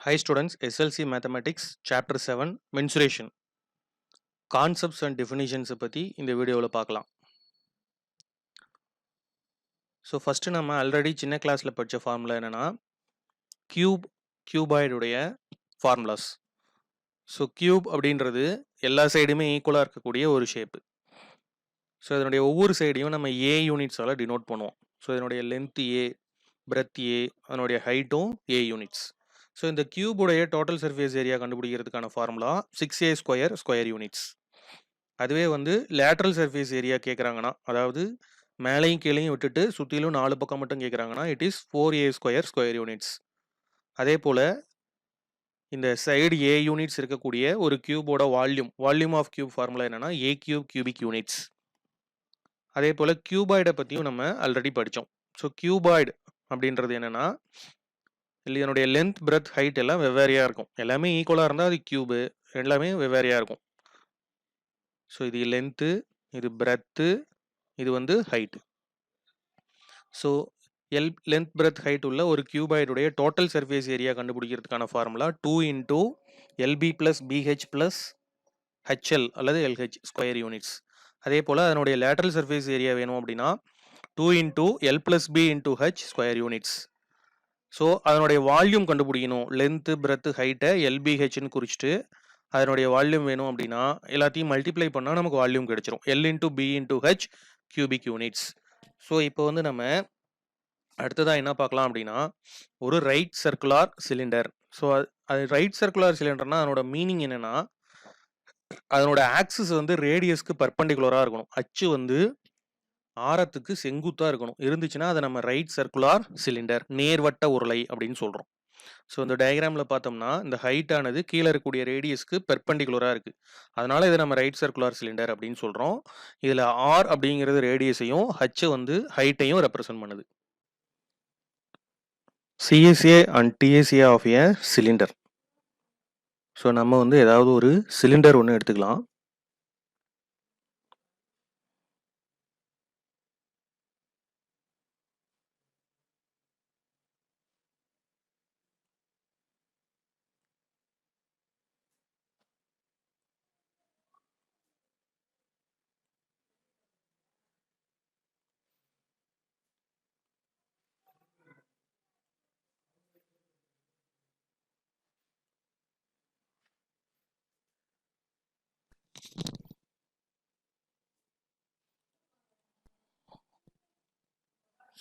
Hi students, SLC Mathematics Chapter 7 Mensuration Concepts and Definitions பற்றி இந்த வீடியோவில் பார்க்கலாம். ஸோ ஃபஸ்ட்டு நம்ம ஆல்ரெடி சின்ன கிளாஸில் படித்த ஃபார்முலா என்னென்னா கியூபாய்டுடைய ஃபார்முலாஸ். ஸோ கியூப் அப்படின்றது எல்லா சைடுமே ஈக்குவலாக இருக்கக்கூடிய ஒரு ஷேப்பு. ஸோ இதனுடைய ஒவ்வொரு சைடையும் நம்ம ஏ யூனிட்ஸால் டினோட் பண்ணுவோம். ஸோ இதனுடைய லென்த் ஏ, பிரெத் ஏ, அதனுடைய ஹைட்டும் ஏ யூனிட்ஸ். ஸோ இந்த கியூபுடைய டோட்டல் சர்ஃபேஸ் ஏரியா கண்டுபிடிக்கிறதுக்கான ஃபார்முலா 6a ஸ்கொயர் யூனிட்ஸ். அதுவே லேட்ரல் சர்ஃபேஸ் ஏரியா கேட்குறாங்கன்னா, அதாவது மேலையும் கீழையும் விட்டுட்டு சுற்றிலும் 4 பக்கம் மட்டும் கேட்குறாங்கன்னா, it is 4a square units. அதே போல் இந்த சைடு ஏ யூனிட்ஸ் இருக்கக்கூடிய ஒரு கியூபோட வால்யூம் ஆஃப் கியூப் ஃபார்முலா என்னென்னா ஏ கியூபிக் யூனிட்ஸ். அதே போல் கியூபாய்டை பற்றியும் நம்ம ஆல்ரெடி படித்தோம். ஸோ கியூபாய்டு அப்படின்றது என்னென்னா, இதனுடைய லென்த், பிரெத், ஹைட் எல்லாம் வெவ்வேறையாக இருக்கும். எல்லாமே ஈக்குவலாக இருந்தால் அது கியூபு, எல்லாமே வெவ்வேறையாக இருக்கும். ஸோ இது லென்த்து, இது பிரெத்து, இது height. So length, breadth, height உள்ள ஒரு கியூபாய்டுடைய டோட்டல் சர்ஃபேஸ் ஏரியா கண்டுபிடிக்கிறதுக்கான ஃபார்முலா 2 × LB + BH + HL அல்லது LH ஸ்கொயர் யூனிட்ஸ். அதே போல் அதனுடைய லேட்ரல் சர்ஃபேஸ் ஏரியா வேணும் அப்படின்னா 2 × L + B × H square units. So அதனுடைய வால்யூம் கண்டுபிடிக்கணும். லென்த்து, பிரெத்து, ஹைட்டை LBHன்னு குறிச்சிட்டு அதனுடைய வால்யூம் வேணும் அப்படின்னா எல்லாத்தையும் மல்டிப்ளை பண்ணால் நமக்கு வால்யூம் கிடைச்சிரும். L × B × H cubic units. So இப்போ நம்ம அடுத்ததாக என்ன பார்க்கலாம் அப்படின்னா, ஒரு ரைட் சர்க்குலார் சிலிண்டர். ஸோ அது ரைட் சர்க்குலார் சிலிண்டர்னா அதனோட மீனிங் என்னென்னா, அதனோட ஆக்சிஸ் ரேடியஸ்க்கு பர்பண்டிகுலராக இருக்கணும். அச்சு ஆரத்துக்கு செங்குத்தாக இருக்கணும். இருந்துச்சுன்னா அதை நம்ம ரைட் சர்க்குலார் சிலிண்டர், நேர்வட்ட உருளை அப்படின்னு சொல்கிறோம். ஸோ இந்த டயக்ராமில் பார்த்தோம்னா இந்த ஹைட் ஆனது கீழே இருக்கக்கூடிய ரேடியஸ்க்கு பெர்பண்டிகுலராக இருக்குது. அதனால இதை நம்ம ரைட் சர்க்குலார் சிலிண்டர் அப்படின்னு சொல்கிறோம். இதில் ஆர் அப்படிங்கிறது ரேடியஸையும், ஹச் ஹைட்டையும் ரெப்ரசன்ட் பண்ணுது. CSA and TSA of A cylinder. So நம்ம ஏதாவது ஒரு சிலிண்டர் ஒன்று எடுத்துக்கலாம்.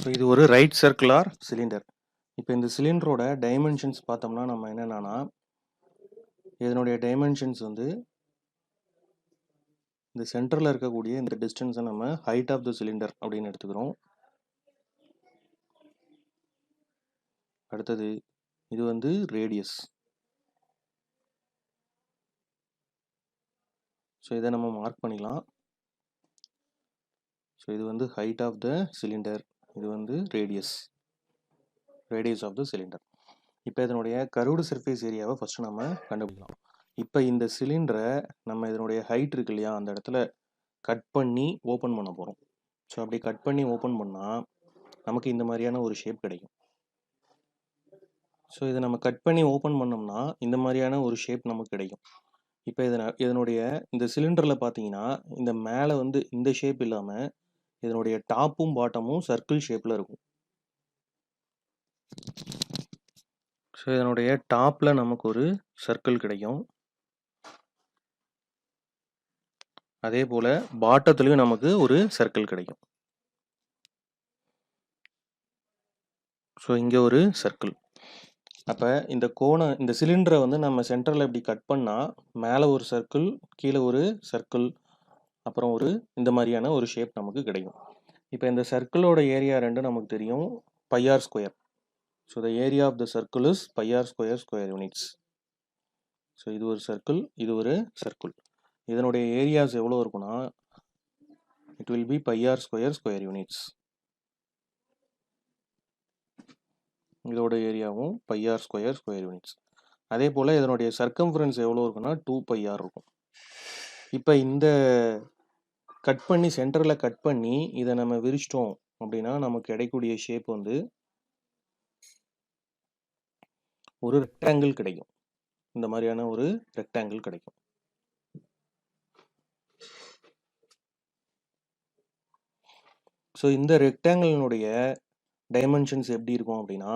ஸோ இது ஒரு ரைட் சர்க்குலார் சிலிண்டர். இப்போ இந்த சிலிண்டரோட டைமென்ஷன்ஸ் பார்த்தோம்னா நம்ம என்னென்னா, இதனுடைய டைமென்ஷன்ஸ் இந்த சென்டரில் இருக்கக்கூடிய இந்த டிஸ்டன்ஸை நம்ம ஹைட் ஆஃப் த சிலிண்டர் அப்படின்னு எடுத்துக்கிறோம். அடுத்தது இது ரேடியஸ். ஸோ இதை நம்ம மார்க் பண்ணிக்கலாம். ஸோ இது ஹைட் ஆஃப் த சிலிண்டர், இது ரேடியஸ் ஆஃப் த சிலிண்டர். இப்போ இதனுடைய கர்வ்டு சர்ஃபேஸ் ஏரியாவை ஃபஸ்ட்டு நம்ம கண்டுபிடிக்கலாம். இப்போ இந்த சிலிண்டரை நம்ம இதனுடைய ஹைட் இருக்கு இல்லையா, அந்த இடத்துல கட் பண்ணி ஓப்பன் பண்ண போகிறோம். ஸோ அப்படி கட் பண்ணி ஓப்பன் பண்ணால் நமக்கு இந்த மாதிரியான ஒரு ஷேப் கிடைக்கும். ஸோ இதை நம்ம கட் பண்ணி ஓப்பன் பண்ணோம்னா இந்த மாதிரியான ஒரு ஷேப் நமக்கு கிடைக்கும். இப்போ இதனுடைய இந்த சிலிண்டரில் பார்த்தீங்கன்னா இந்த மேலே இந்த ஷேப் இல்லாமல் இதனுடைய டாப்பும் பாட்டமும் சர்க்கிள் ஷேப்பில் இருக்கும். ஸோ இதனுடைய டாப்பில் நமக்கு ஒரு சர்க்கிள் கிடைக்கும். அதே போல் பாட்டத்துலேயும் நமக்கு ஒரு சர்க்கிள் கிடைக்கும். ஸோ இங்கே ஒரு சர்க்கிள். அப்போ இந்த சிலிண்டரை நம்ம சென்டரில் இப்படி கட் பண்ணால் மேலே ஒரு சர்க்கிள், கீழே ஒரு சர்க்கிள், அப்புறம் இந்த மாதிரியான ஒரு ஷேப் நமக்கு கிடைக்கும். இப்போ இந்த சர்க்கிளோட ஏரியா ரெண்டும் நமக்கு தெரியும், πr square. So the area of the circle is πr square units. So இது ஒரு சர்க்கிள், இது ஒரு சர்க்கிள். இதனுடைய ஏரியாஸ் எவ்வளோ இருக்குன்னா it will B πr square units. இதோட ஏரியாவும் πr ஸ்கொயர் யூனிட்ஸ். அதே போல் இதனுடைய சர்க்கம்ஃபரன்ஸ் எவ்வளோ இருக்குன்னா 2πr இருக்கும். இப்போ இந்த கட் பண்ணி சென்டரில் கட் பண்ணி இதை நம்ம விரிச்சிட்டோம் அப்படின்னா நமக்கு கிடைக்கக்கூடிய ஷேப் ஒரு ரெக்டாங்கிள் கிடைக்கும். இந்த மாதிரியான ஒரு ரெக்டாங்கிள் கிடைக்கும். ஸோ இந்த ரெக்டாங்கிளினுடைய டைமென்ஷன்ஸ் எப்படி இருக்கும் அப்படின்னா,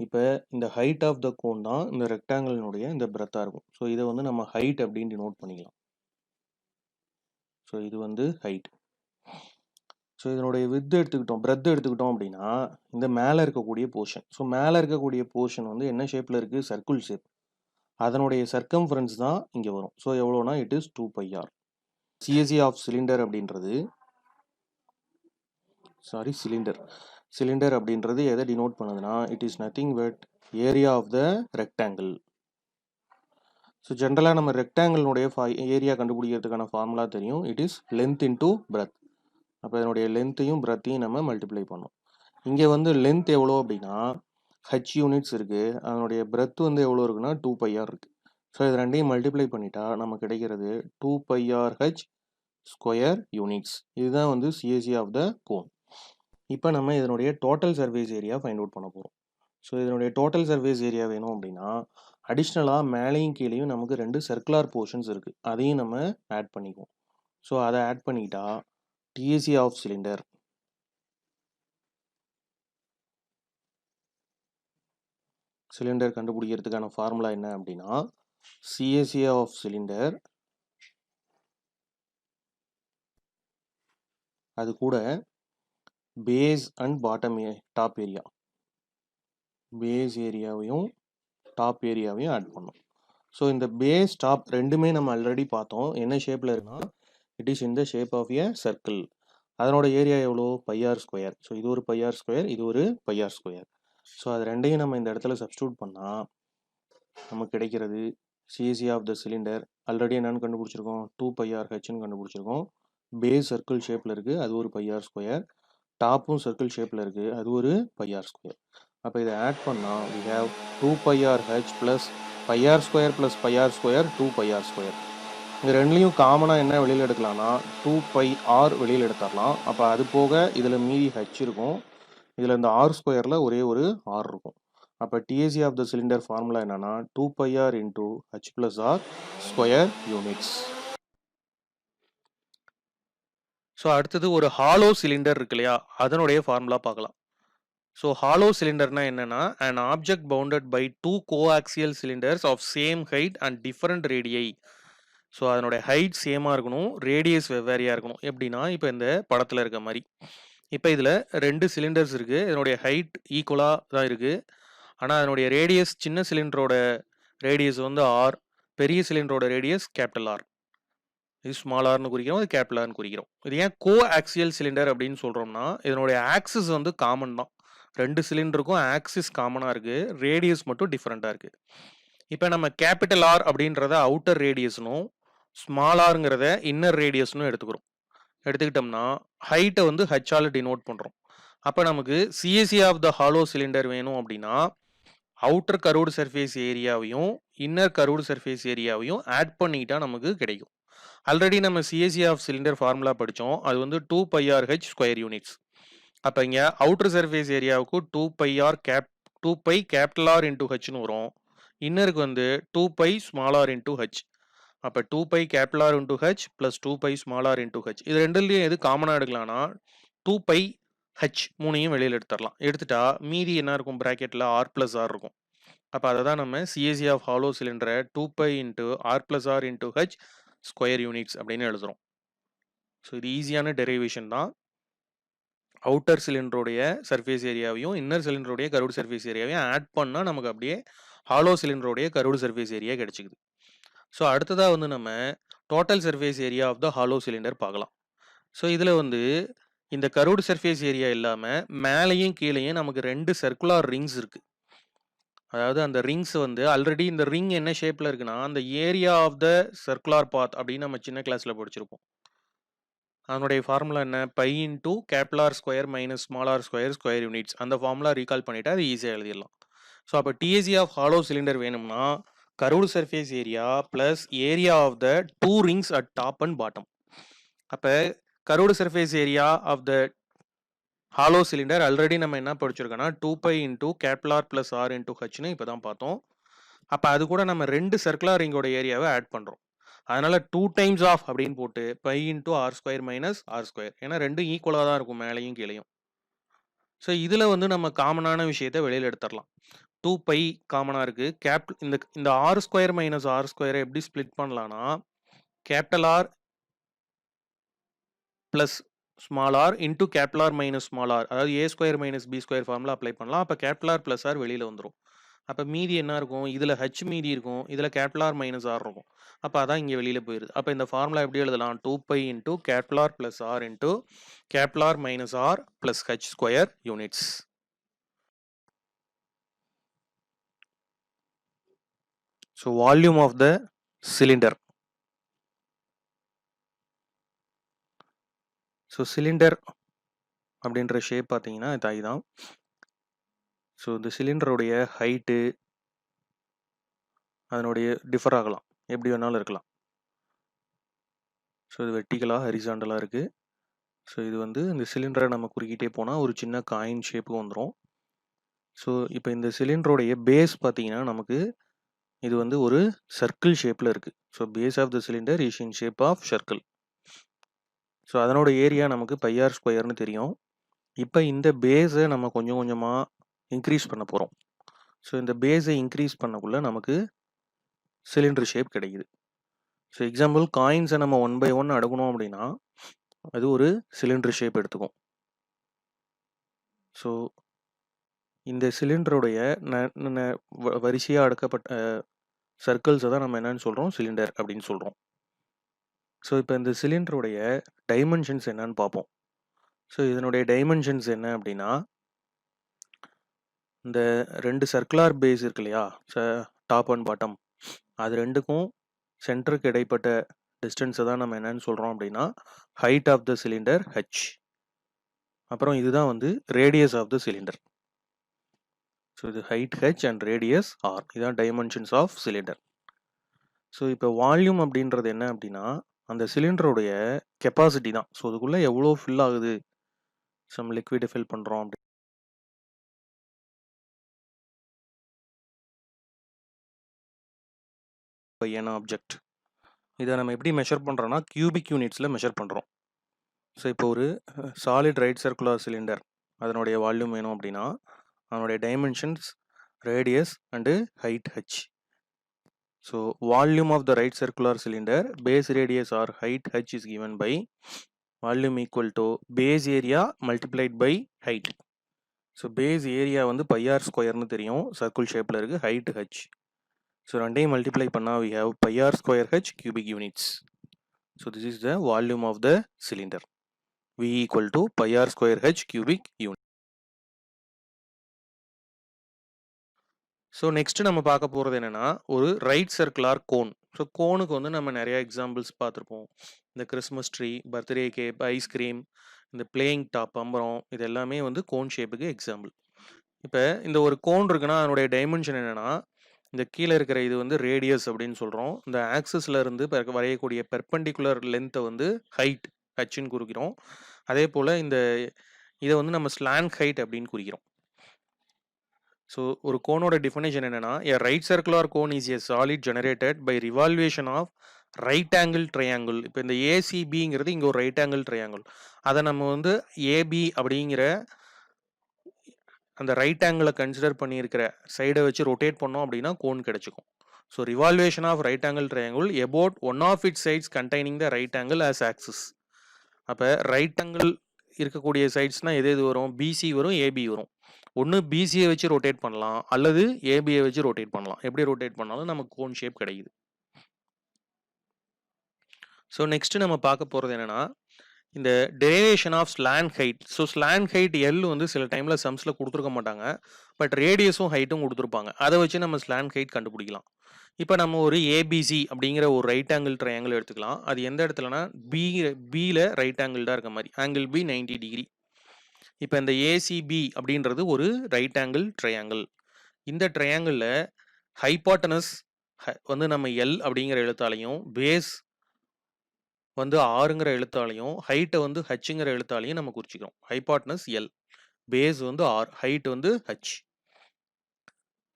இப்போ இந்த ஹைட் ஆஃப் த கோன் தான் இந்த ரெக்டாங்கிளினுடைய இந்த பிரெத்தாக இருக்கும். ஸோ இதை வந்து நம்ம ஹைட் அப்படின்னு டினோட் பண்ணிக்கலாம். ஸோ இது வந்து ஹைட். ஸோ இதனுடைய வித் எடுத்துக்கிட்டோம், பிரெத் எடுத்துக்கிட்டோம் அப்படின்னா இந்த மேலே இருக்கக்கூடிய போர்ஷன். ஸோ மேலே இருக்கக்கூடிய போர்ஷன் வந்து என்ன ஷேப்பில் இருக்குது? Circle shape. அதனுடைய சர்க்கம்ஃபரன்ஸ் தான் இங்கே வரும். ஸோ எவ்வளோனா it is 2πr. CSC of cylinder அப்படின்றது சிலிண்டர் அப்படின்றது எதை டினோட் பண்ணுதுன்னா, it is nothing but area of the rectangle. So ஜென்ரலாக நம்ம ரெக்டாங்கிளுடைய ஏரியா கண்டுபிடிக்கிறதுக்கான ஃபார்முலா தெரியும். It is length into breadth. அப்போ இதனுடைய லென்த்தையும் பிரெத்தையும் நம்ம மல்டிப்ளை பண்ணோம். இங்கே வந்து லென்த் எவ்வளோ அப்படின்னா ஹச் யூனிட்ஸ் இருக்குது. அதனுடைய பிரெத் வந்து எவ்வளோ இருக்குன்னா 2πr இருக்குது. ஸோ இது ரெண்டையும் மல்டிப்ளை பண்ணிட்டா நமக்கு கிடைக்கிறது 2πrh ஸ்கொயர் யூனிட்ஸ். இதுதான் வந்து சிஎஸ்சி ஆஃப் த கோன். இப்போ நம்ம இதனுடைய total surface area find out பண்ண போகிறோம். ஸோ இதனுடைய டோட்டல் சர்ஃபேஸ் ஏரியா வேணும் அப்படின்னா அடிஷ்னலாக மேலேயும் கீழேயும் நமக்கு 2 சர்க்குலர் போர்ஷன்ஸ் இருக்குது. அதையும் நம்ம ஆட் பண்ணிக்குவோம். ஸோ அதை ஆட் பண்ணிட்டா டிஎஸ்சி ஆஃப் சிலிண்டர் கண்டுபிடிக்கிறதுக்கான ஃபார்முலா என்ன அப்படின்னா, சிஎஸ்சி ஆஃப் சிலிண்டர் அது கூட base and bottom top area, base ஏரியாவையும் டாப் ஏரியாவையும் ஆட் பண்ணோம். ஸோ இந்த பேஸ் டாப் ரெண்டுமே நம்ம ஆல்ரெடி பார்த்தோம். என்ன ஷேப்பில் இருக்குன்னா it is in the shape of a circle. அதனோட ஏரியா எவ்வளோ? πr square. ஸோ இது ஒரு πr ஸ்கொயர், இது ஒரு πr ஸ்கொயர். ஸோ அது ரெண்டையும் நம்ம இந்த இடத்துல சப்ஸ்டியூட் பண்ணால் நமக்கு கிடைக்கிறது CSC of the cylinder. Already என்னென்னு கண்டுபிடிச்சிருக்கோம்? 2πrhன்னு கண்டுபிடிச்சிருக்கோம். பேஸ் சர்க்கிள் ஷேப்பில் இருக்குது, அது ஒரு πr ஸ்கொயர். டாப்பும் சர்க்கிள் ஷேப்பில் இருக்குது, அது ஒரு πr ஸ்கொயர். அப்போ இதை ஆட் பண்ணால் we have 2πrh plus πr square plus πr square 2πr square. இது ரெண்டுலையும் காமனாக என்ன வெளியில் எடுக்கலாம்னா 2πr வெளியில் எடுத்துடலாம். அப்போ அது போக இதில் மீதி h இருக்கும். இதில் இந்த r ஸ்கொயரில் ஒரே ஒரு r இருக்கும். அப்போ TSC of the cylinder formula என்னன்னா 2πr into h plus r square units. So அடுத்தது ஒரு ஹாலோ சிலிண்டர் இருக்கு இல்லையா, அதனுடைய ஃபார்முலா பார்க்கலாம். ஸோ ஹாலோ சிலிண்டர்னா என்னன்னா, an object bounded by two coaxial cylinders of same height and different radii. So அதனுடைய height சேமாக இருக்கணும், ரேடியஸ் வெவ்வேறையாக இருக்கணும். எப்படின்னா இப்போ இந்த படத்தில் இருக்க மாதிரி, இப்போ இதில் 2 சிலிண்டர்ஸ் இருக்குது. இதனுடைய ஹைட் ஈக்குவலாக தான் இருக்குது. ஆனால் அதனுடைய ரேடியஸ், சின்ன சிலிண்டரோட ரேடியஸ் வந்து ஆர், பெரிய சிலிண்டரோட ரேடியஸ் கேபிட்டல் ஆர். இது ஸ்மால் ஆர்னு குறிக்கிறோம், இது கேபிட்டல் ஆர்னு குறிக்கிறோம். இது ஏன் கோ ஆக்சியல் சிலிண்டர் அப்படின்னு சொல்கிறோம்னா, இதனுடைய ஆக்சிஸ் வந்து காமன் தான். 2 சிலிண்டருக்கும் ஆக்சிஸ் காமனாக இருக்குது, ரேடியஸ் மட்டும் டிஃப்ரெண்ட்டாக இருக்குது. இப்போ நம்ம கேபிட்டல் ஆர் அப்படின்றத அவுட்டர் ரேடியஸ்னும் ஸ்மால் ஆருங்கிறத இன்னர் ரேடியஸ்னும் எடுத்துக்கிட்டோம்னா ஹைட்டை வந்து ஹச்சால் டினோட் பண்ணுறோம். அப்போ நமக்கு CSC of the hollow cylinder வேணும் அப்படின்னா அவுட்டர் கர்வ்டு சர்ஃபேஸ் ஏரியாவையும் இன்னர் கர்வ்டு சர்ஃபேஸ் ஏரியாவையும் ஆட் பண்ணிட்டா நமக்கு கிடைக்கும். ஆல்ரெடி நம்ம சிஎஸ்சி ஆஃப் சிலிண்டர் ஃபார்முலா படித்தோம். அது வந்து 2πrh ஸ்கொயர் யூனிட்ஸ். அப்போ இங்கே அவுட்டர் சர்ஃபேஸ் ஏரியாவுக்கு 2π கேபிட்டல் ஆர் இன்டூ ஹெச்னு வரும். இன்னருக்கு வந்து 2π ஸ்மால் ஆர் இன்டூ ஹெச். அப்போ 2π capital R into H plus 2π small R into H. இது ரெண்டுலேயும் எது காமனாக எடுக்கலாம்னா 2πh மூணையும் வெளியில் எடுத்துடலாம். எடுத்துட்டா மீதி என்ன இருக்கும்? ப்ராக்கெட்டில் ஆர் ப்ளஸ் ஆர் இருக்கும். அப்போ அதை தான் நம்ம சிஎஸ்சி ஆஃப் ஹாலோ சிலிண்டரை 2π into R plus r into h square units அப்படின்னு எழுதுகிறோம். ஸோ இது ஈஸியான டெரிவேஷன் தான். அவுட்டர் சிலிண்டருடைய சர்ஃபேஸ் ஏரியாவையும் இன்னர் சிலிண்டருடைய கர்வ்டு சர்ஃபேஸ் ஏரியாவையும் ஆட் பண்ணால் நமக்கு அப்படியே ஹாலோ சிலிண்டருடைய கர்வ்டு சர்ஃபேஸ் ஏரியா கிடைச்சிக்குது. ஸோ அடுத்ததாக வந்து நம்ம total surface area of the hollow cylinder பார்க்கலாம். ஸோ இதில் வந்து இந்த கர்வ்டு சர்ஃபேஸ் ஏரியா இல்லாமல் மேலேயும் கீழேயும் நமக்கு 2 சர்க்குலர் ரிங்ஸ் இருக்குது. அதாவது அந்த ரிங்ஸ் வந்து ஆல்ரெடி இந்த ரிங் என்ன ஷேப்பில் இருக்குன்னா அந்த area of the circular path அப்படின்னு நம்ம சின்ன கிளாஸில் படிச்சிருப்போம். அதனுடைய ஃபார்முலா என்ன? Pi into capital R square minus small r square square units. அந்த ஃபார்முலா ரீகால் பண்ணிவிட்டு அது ஈஸியாக எழுதிடலாம். ஸோ அப்போ டிஎஸ்சி ஆஃப் ஹாலோ சிலிண்டர் வேணும்னா curved surface area plus area of the 2 rings at top and bottom. அப்போ curved surface area of the hollow cylinder already நம்ம என்ன படிச்சிருக்கோம்னா 2π into capital R plus r into ஹெச்னு இப்போ தான் பார்த்தோம். அப்ப அது கூட நம்ம 2 சர்க்குலர் ரிங்கோட ஏரியாவை ஆட் பண்றோம். அதனால 2 டைம்ஸ் ஆஃப் அப்படின்னு போட்டு pi into R square minus R square. ஏன்னா 2ம் ஈக்குவலா தான் இருக்கும் மேலேயும் கீழேயும். ஸோ இதுல வந்து நம்ம காமனான விஷயத்த வெளியில எடுத்துரலாம். 2 பை காமனா இருக்கு. இந்த ஆர் ஸ்கொயர் மைனஸ் ஆர் ஸ்கொயரை எப்படி ஸ்ப்ளிட் பண்ணலாம்னா capital R plus small R into capital R minus small r, அதாவது A square minus B square formula apply பண்ணலாம். அப்போ கேபிட்டல் ஆர் பிளஸ் ஆர் வெளியில வந்துடும். அப்போ மீதி என்ன இருக்கும், இதில் ஹச் மீதி இருக்கும், இதில் கேபிட்டல் ஆர் மைனஸ் ஆர் இருக்கும். அப்போ அதான் இங்கே வெளியில் போயிடுது. அப்போ இந்த ஃபார்முலா எப்படி எழுதலாம், 2 pi into capital R plus R into capital R minus R plus H square units. So volume of the cylinder. So cylinder அப்படின்ற ஷேப் பார்த்தீங்கன்னா இதுதான். ஸோ இந்த சிலிண்டருடைய ஹைட்டு அதனுடைய டிஃபர் ஆகலாம், எப்படி வேணாலும் இருக்கலாம். ஸோ இது வெர்டிகலாக ஹரிசாண்டலாக இருக்குது. ஸோ இது வந்து இந்த சிலிண்டரை நம்ம குறுக்கிட்டே போனால் ஒரு சின்ன காயின் ஷேப்புக்கு வந்துடும். ஸோ இப்போ இந்த சிலிண்டருடைய பேஸ் பார்த்தீங்கன்னா நமக்கு இது வந்து ஒரு சர்க்கிள் ஷேப்பில் இருக்குது. So base of the cylinder is in shape of circle. So அதனோட ஏரியா நமக்கு பைஆர் ஸ்கொயர்னு தெரியும். இப்போ இந்த பேஸை நம்ம கொஞ்சம் கொஞ்சமாக இன்க்ரீஸ் பண்ண போகிறோம். ஸோ இந்த பேஸை இன்க்ரீஸ் பண்ணக்குள்ள நமக்கு சிலிண்டர் ஷேப் கிடைக்குது. ஸோ எக்ஸாம்பிள் காயின்ஸை நம்ம 1 by 1 அடுக்கணும் அப்படின்னா அது ஒரு சிலிண்டர் ஷேப் எடுத்துக்கும். ஸோ இந்த சிலிண்டருடைய வரிசையாக அடுக்கப்பட்ட சர்க்கிள்ஸை தான் நம்ம என்னன்னு சொல்கிறோம், சிலிண்டர் அப்படின்னு சொல்கிறோம். ஸோ இப்போ இந்த சிலிண்டருடைய டைமென்ஷன்ஸ் என்னன்னு பார்ப்போம். ஸோ இதனுடைய டைமென்ஷன்ஸ் என்ன அப்படின்னா, இந்த 2 சர்க்குலர் பேஸ் இருக்கு இல்லையா, டாப் அண்ட் பாட்டம், அது ரெண்டுக்கும் சென்டருக்கு இடைப்பட்ட டிஸ்டன்ஸை தான் நம்ம என்னன்னு சொல்கிறோம் அப்படின்னா height of the cylinder h. அப்புறம் இதுதான் வந்து radius of the cylinder. So இது height h and radius r, இதுதான் டைமென்ஷன்ஸ் ஆஃப் சிலிண்டர். ஸோ இப்போ வால்யூம் அப்படின்றது என்ன அப்படின்னா அந்த சிலிண்டருடைய கெப்பாசிட்டி தான். ஸோ அதுக்குள்ளே எவ்வளோ ஃபில் ஆகுது, சம் லிக்விடை ஃபில் பண்ணுறோம் அப்படி என் ஆப்ஜெக்ட். இதை நம்ம எப்படி மெஷர் பண்ணுறோன்னா கியூபிக் யூனிட்ஸில் மெஷர் பண்ணுறோம். ஸோ இப்போ ஒரு சாலிட் ரைட் சர்க்குலர் சிலிண்டர் அதனுடைய வால்யூம் வேணும் அப்படின்னா அதனுடைய dimensions radius and height H. So volume of the right circular cylinder base radius R height H is given by volume equal to base area multiplied by height. So base area வந்து pi R ஸ்கொயர்னு தெரியும், circle ஷேப்பில் இருக்குது, height H. So ரெண்டையும் multiply பண்ணால் we have pi R square H cubic units. So this is the volume of the cylinder. V equal to pi r square H cubic unit. So next நம்ம பார்க்க போகிறது என்னென்னா ஒரு ரைட் சர்க்குலர் கோன். ஸோ கோனுக்கு வந்து நம்ம நிறைய எக்ஸாம்பிள்ஸ் பார்த்துருப்போம். இந்த Christmas tree, birthday cake, ice cream, இந்த பிளேயிங் டாப், பம்பரம், இது எல்லாமே வந்து கோன் ஷேப்புக்கு எக்ஸாம்பிள். இப்போ இந்த ஒரு கோன் இருக்குன்னா அதனுடைய டைமென்ஷன் என்னென்னா இந்த கீழே இருக்கிற இது வந்து ரேடியஸ் அப்படின்னு சொல்கிறோம். இந்த ஆக்சிஸில் இருந்து வரையக்கூடிய பெர்பெண்டிகுலர் லென்த்தை வந்து ஹைட் ஹெச்ன்னு குறிக்கிறோம். அதே போல் இதை வந்து நம்ம ஸ்லாண்ட் ஹைட் அப்படின்னு குறிக்கிறோம். ஸோ ஒரு கோனோட டிஃபினேஷன் என்னன்னா a right circular cone is a solid generated by revolution of right angle triangle. இப்போ இந்த ஏசிபிங்கிறது இங்கே ஒரு ரைட் ஆங்கிள் ட்ரையாங்கிள், அதை நம்ம வந்து ஏபி அப்படிங்கிற அந்த ரைட் ஆங்கிளை கன்சிடர் பண்ணியிருக்கிற சைடை வச்சு ரொட்டேட் பண்ணோம் அப்படின்னா கோன் கிடைச்சிக்கும். So revolution of right angle triangle about one of it sides containing the right angle as axis. அப்போ ரைட் ஆங்கிள் இருக்கக்கூடிய சைட்ஸ்னால் எது வரும், பிசி வரும், ஏபி வரும். ஒன்று பிசியை வச்சு ரொட்டேட் பண்ணலாம் அல்லது ஏபியை வச்சு ரொட்டேட் பண்ணலாம். எப்படி ரொட்டேட் பண்ணாலும் நமக்கு கோன் ஷேப் கிடைக்குது. ஸோ நெக்ஸ்ட் நம்ம பார்க்க போகிறது என்னன்னா இந்த derivation of slant height. So slant height L வந்து சில டைமில் சம்ஸில் கொடுத்துருக்க மாட்டாங்க, பட் ரேடியஸும் ஹைட்டும் கொடுத்துருப்பாங்க. அதை வச்சு நம்ம ஸ்லாண்ட் ஹைட் கண்டுபிடிக்கலாம். இப்போ நம்ம ஒரு ஏபிசி அப்படிங்கிற ஒரு ரைட் ஆங்கிள் ட்ரையாங்கிள் எடுத்துக்கலாம். அது எந்த இடத்துலனா பியில் ரைட் ஆங்கிள்டாக இருக்க மாதிரி, ஆங்கிள் பி 90 டிகிரி. இப்போ இந்த ஏசிபி அப்படின்றது ஒரு ரைட் ஆங்கிள் ட்ரையாங்கிள். இந்த ட்ரையாங்கிளில் ஹைபாட்டனஸ் வந்து நம்ம எல் அப்படிங்கிற எழுத்தாலையும், பேஸ் வந்து ஆறுங்கிற எழுத்தாலையும், ஹைட்டை வந்து ஹச்சுங்கிற எழுத்தாலையும் நம்ம குறிச்சிக்கிறோம். ஹைபாட்டனஸ் எல், பேஸ் வந்து ஆர், ஹைட் வந்து ஹச்.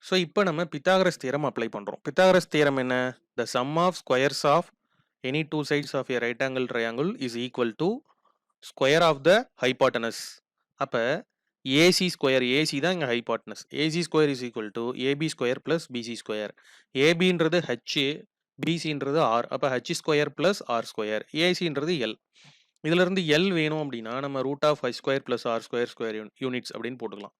ஸோ இப்போ நம்ம பித்தாகரஸ் தியரம் அப்ளை பண்ணுறோம். பித்தாகரஸ் தியரம் என்ன? The sum of squares of any two sides of a right angle triangle is equal to square of the hypotenuse. அப்போ AC square, AC தான் இங்கே hypotenuse. AC square is equal to AB square plus BC square. ஏபின்றது h, பிசின்றது r. அப்போ h square plus R square. ஏசின்றது L. இதிலிருந்து L வேணும் அப்படின்னா நம்ம root of H square plus R square square units அப்படின்னு போட்டுக்கலாம்.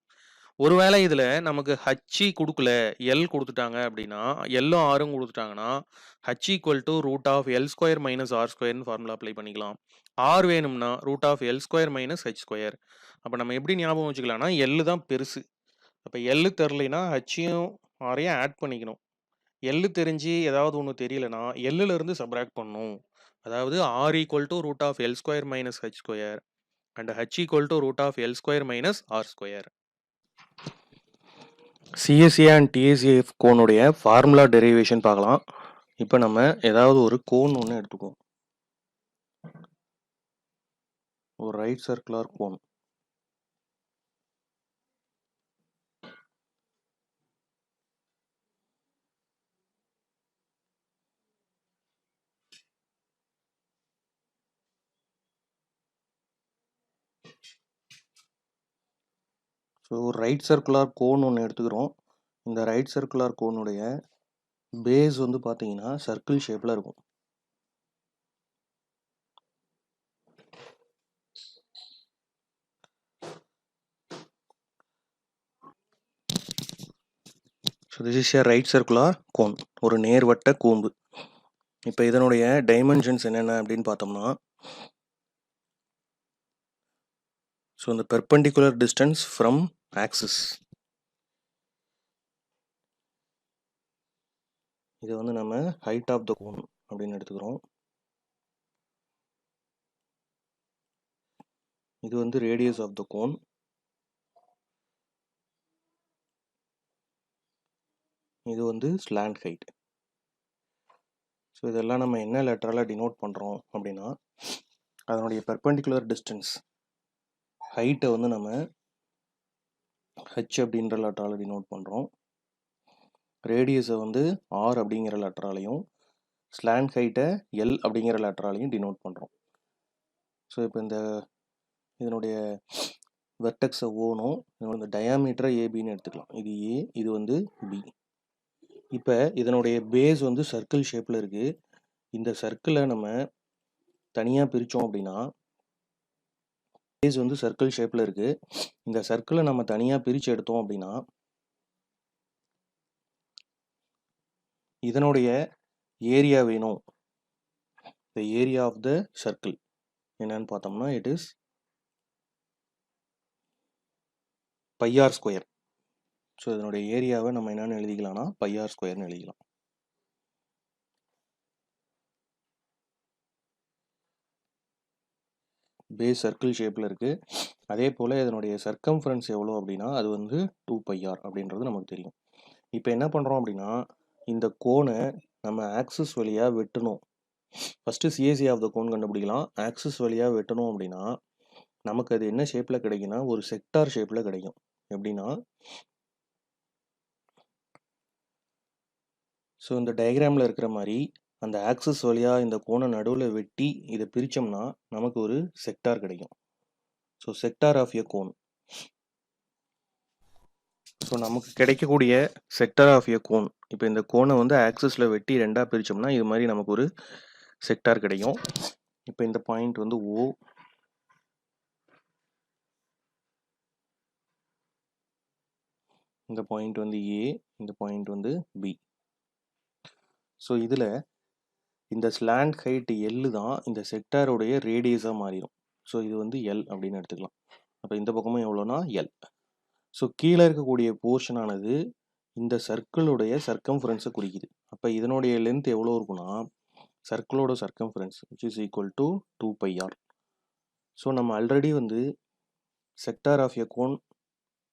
ஒருவேளை இதில் நமக்கு ஹச்சி கொடுக்கல, எல் கொடுத்துட்டாங்க அப்படின்னா, எல்லும் ஆரும் கொடுத்துட்டாங்கன்னா h equal to root of l square minus r ஸ்கொயர்னு ஃபார்முலா அப்ளை பண்ணிக்கலாம். ஆர் வேணும்னா root of l square minus h square. அப்போ நம்ம எப்படி ஞாபகம் வச்சுக்கலாம்னா எல்லு தான் பெருசு. அப்போ எல்லு தெரிலனா ஹச்சியும் ஆரையும் ஆட் பண்ணிக்கணும். எல்லு தெரிஞ்சு ஏதாவது ஒன்று தெரியலனா எல்லுலேருந்து சப்ராக்ட் பண்ணணும். அதாவது r equal to root of l square minus h square and h equal to root of l square minus R square. CSA and TSA of கோனுடைய ஃபார்முலா டெரிவேஷன் பார்க்கலாம். இப்போ நம்ம ஏதாவது ஒரு கோன் ஒன்று எடுத்துக்குவோம். ஒரு right circular cone. So right circular cone ஒன்று எடுத்துக்கிறோம். இந்த ரைட் சர்க்குலர் கோனுடைய பேஸ் வந்து பார்த்தீங்கன்னா சர்க்கிள் ஷேப்பில் இருக்கும். So this is a right circular cone, ஒரு நேர்வட்ட கூம்பு. இப்போ இதனுடைய டைமென்ஷன்ஸ் என்னென்ன அப்படின்னு பார்த்தோம்னா, ஸோ இந்த பெர்பெண்டிகுலர் டிஸ்டன்ஸ் ஃப்ரம் ஆக்சிஸ், இது வந்து நம்ம ஹைட் ஆஃப் த கோன் அப்படின்னு எடுத்துக்கிறோம். இது வந்து ரேடியஸ் ஆஃப் த கோன். இது வந்து ஸ்லாண்ட் ஹைட். ஸோ இதெல்லாம் நம்ம என்ன லெட்டரால் டினோட் பண்ணுறோம் அப்படின்னா, அதனுடைய பெர்பெண்டிகுலர் டிஸ்டன்ஸ் ஹைட்டை வந்து நம்ம ஹெச் அப்படின்ற லெட்டரால் டினோட் பண்ணுறோம். ரேடியஸை வந்து ஆர் அப்படிங்கிற லெட்டராலையும், ஸ்லாண்ட் ஹைட்டை எல் அப்படிங்கிற லெட்டராலையும் டினோட் பண்ணுறோம். ஸோ இப்போ இதனுடைய வெர்டெக்ஸை ஓனும், இதனுடைய டயாமீட்டரை ஏபின்னு எடுத்துக்கலாம். இது ஏ, இது வந்து பி. இப்போ இதனுடைய பேஸ் வந்து சர்க்கிள் ஷேப்பில் இருக்குது. இந்த சர்க்கிளை நம்ம தனியாக பிரித்தோம் அப்படின்னா, பேஸ் வந்து சர்க்கிள் ஷேப்பில் இருக்குது. இந்த சர்க்கிளை நம்ம தனியாக பிரித்து எடுத்தோம் அப்படின்னா, இதனுடைய ஏரியா வேணும். The area of the circle என்னன்னு பார்த்தோம்னா, it is pi R square. So இதனுடைய ஏரியாவை நம்ம என்னென்னு எழுதிக்கலாம்னா பையார் ஸ்கொயர்னு எழுதிக்கலாம். பேஸ் சர்க்கிள் ஷேப்பில் இருக்குது. அதே போல் இதனுடைய சர்க்கம்ஃபரன்ஸ் எவ்வளோ அப்படின்னா, அது வந்து 2πr அப்படின்றது நமக்கு தெரியும். இப்போ என்ன பண்ணுறோம் அப்படின்னா, இந்த கோனை நம்ம ஆக்சிஸ் வழியாக வெட்டணும். First CSA of the cone கண்டுபிடிக்கலாம். ஆக்சிஸ் வழியாக வெட்டணும் அப்படின்னா நமக்கு அது என்ன ஷேப்பில் கிடைக்குன்னா, ஒரு செக்டார் ஷேப்பில் கிடைக்கும். எப்படின்னா, ஸோ இந்த டயக்ராமில் இருக்கிற மாதிரி அந்த ஆக்சிஸ் வழியாக இந்த கோனை நடுவில் வெட்டி இதை பிரித்தோம்னா நமக்கு ஒரு செக்டார் கிடைக்கும். So sector of a cone. So நமக்கு கிடைக்கக்கூடிய செக்டார் ஆஃப் எ கோன், இப்போ இந்த கோனை வந்து ஆக்சிஸில் வெட்டி ரெண்டாக பிரித்தோம்னா இது மாதிரி நமக்கு ஒரு செக்டார் கிடைக்கும். இப்போ இந்த பாயிண்ட் வந்து ஓ, இந்த பாயிண்ட் வந்து ஏ, இந்த பாயிண்ட் வந்து பி. ஸோ இதில் இந்த ஸ்லாண்ட் ஹைட் எல் தான் இந்த செக்டாருடைய ரேடியஸாக மாறிடும். ஸோ இது வந்து எல் அப்படின்னு எடுத்துக்கலாம். அப்போ இந்த பக்கமும் எவ்வளோனா எல். ஸோ கீழே இருக்கக்கூடிய போர்ஷனானது இந்த சர்க்கிளுடைய சர்க்கம்ஃபரன்ஸை குறிக்குது. அப்போ இதனுடைய லென்த் எவ்வளோ இருக்குன்னா, சர்க்கிளோட circumference which is equal to 2πr. So நம்ம ஆல்ரெடி வந்து செக்டார் ஆஃப் எ கோன்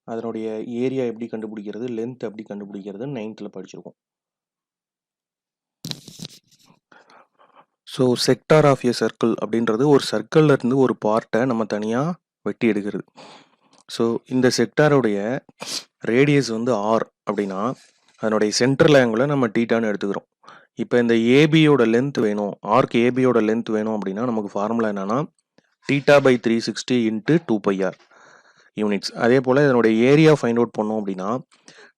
அதனுடைய ஏரியா எப்படி கண்டுபிடிக்கிறது, லென்த் எப்படி கண்டுபிடிக்கிறது 9th படிச்சிருக்கோம். So sector of a circle அப்படின்றது ஒரு சர்க்கிளில் இருந்து ஒரு பார்ட்டை நம்ம தனியாக வெட்டி எடுக்கிறது. ஸோ இந்த செக்டாருடைய ரேடியஸ் வந்து ஆர் அப்படின்னா அதனுடைய சென்ட்ரல் ஆங்கிளை நம்ம டீட்டான்னு எடுத்துக்கிறோம். இப்போ இந்த ஏபியோட லென்த் வேணும், ஆர்க் ஏபியோட லென்த் வேணும் அப்படின்னா நமக்கு ஃபார்முலா என்னன்னா theta by 360 into 2πr units. அதே போல் இதனுடைய ஏரியா ஃபைண்ட் அவுட் பண்ணோம் அப்படின்னா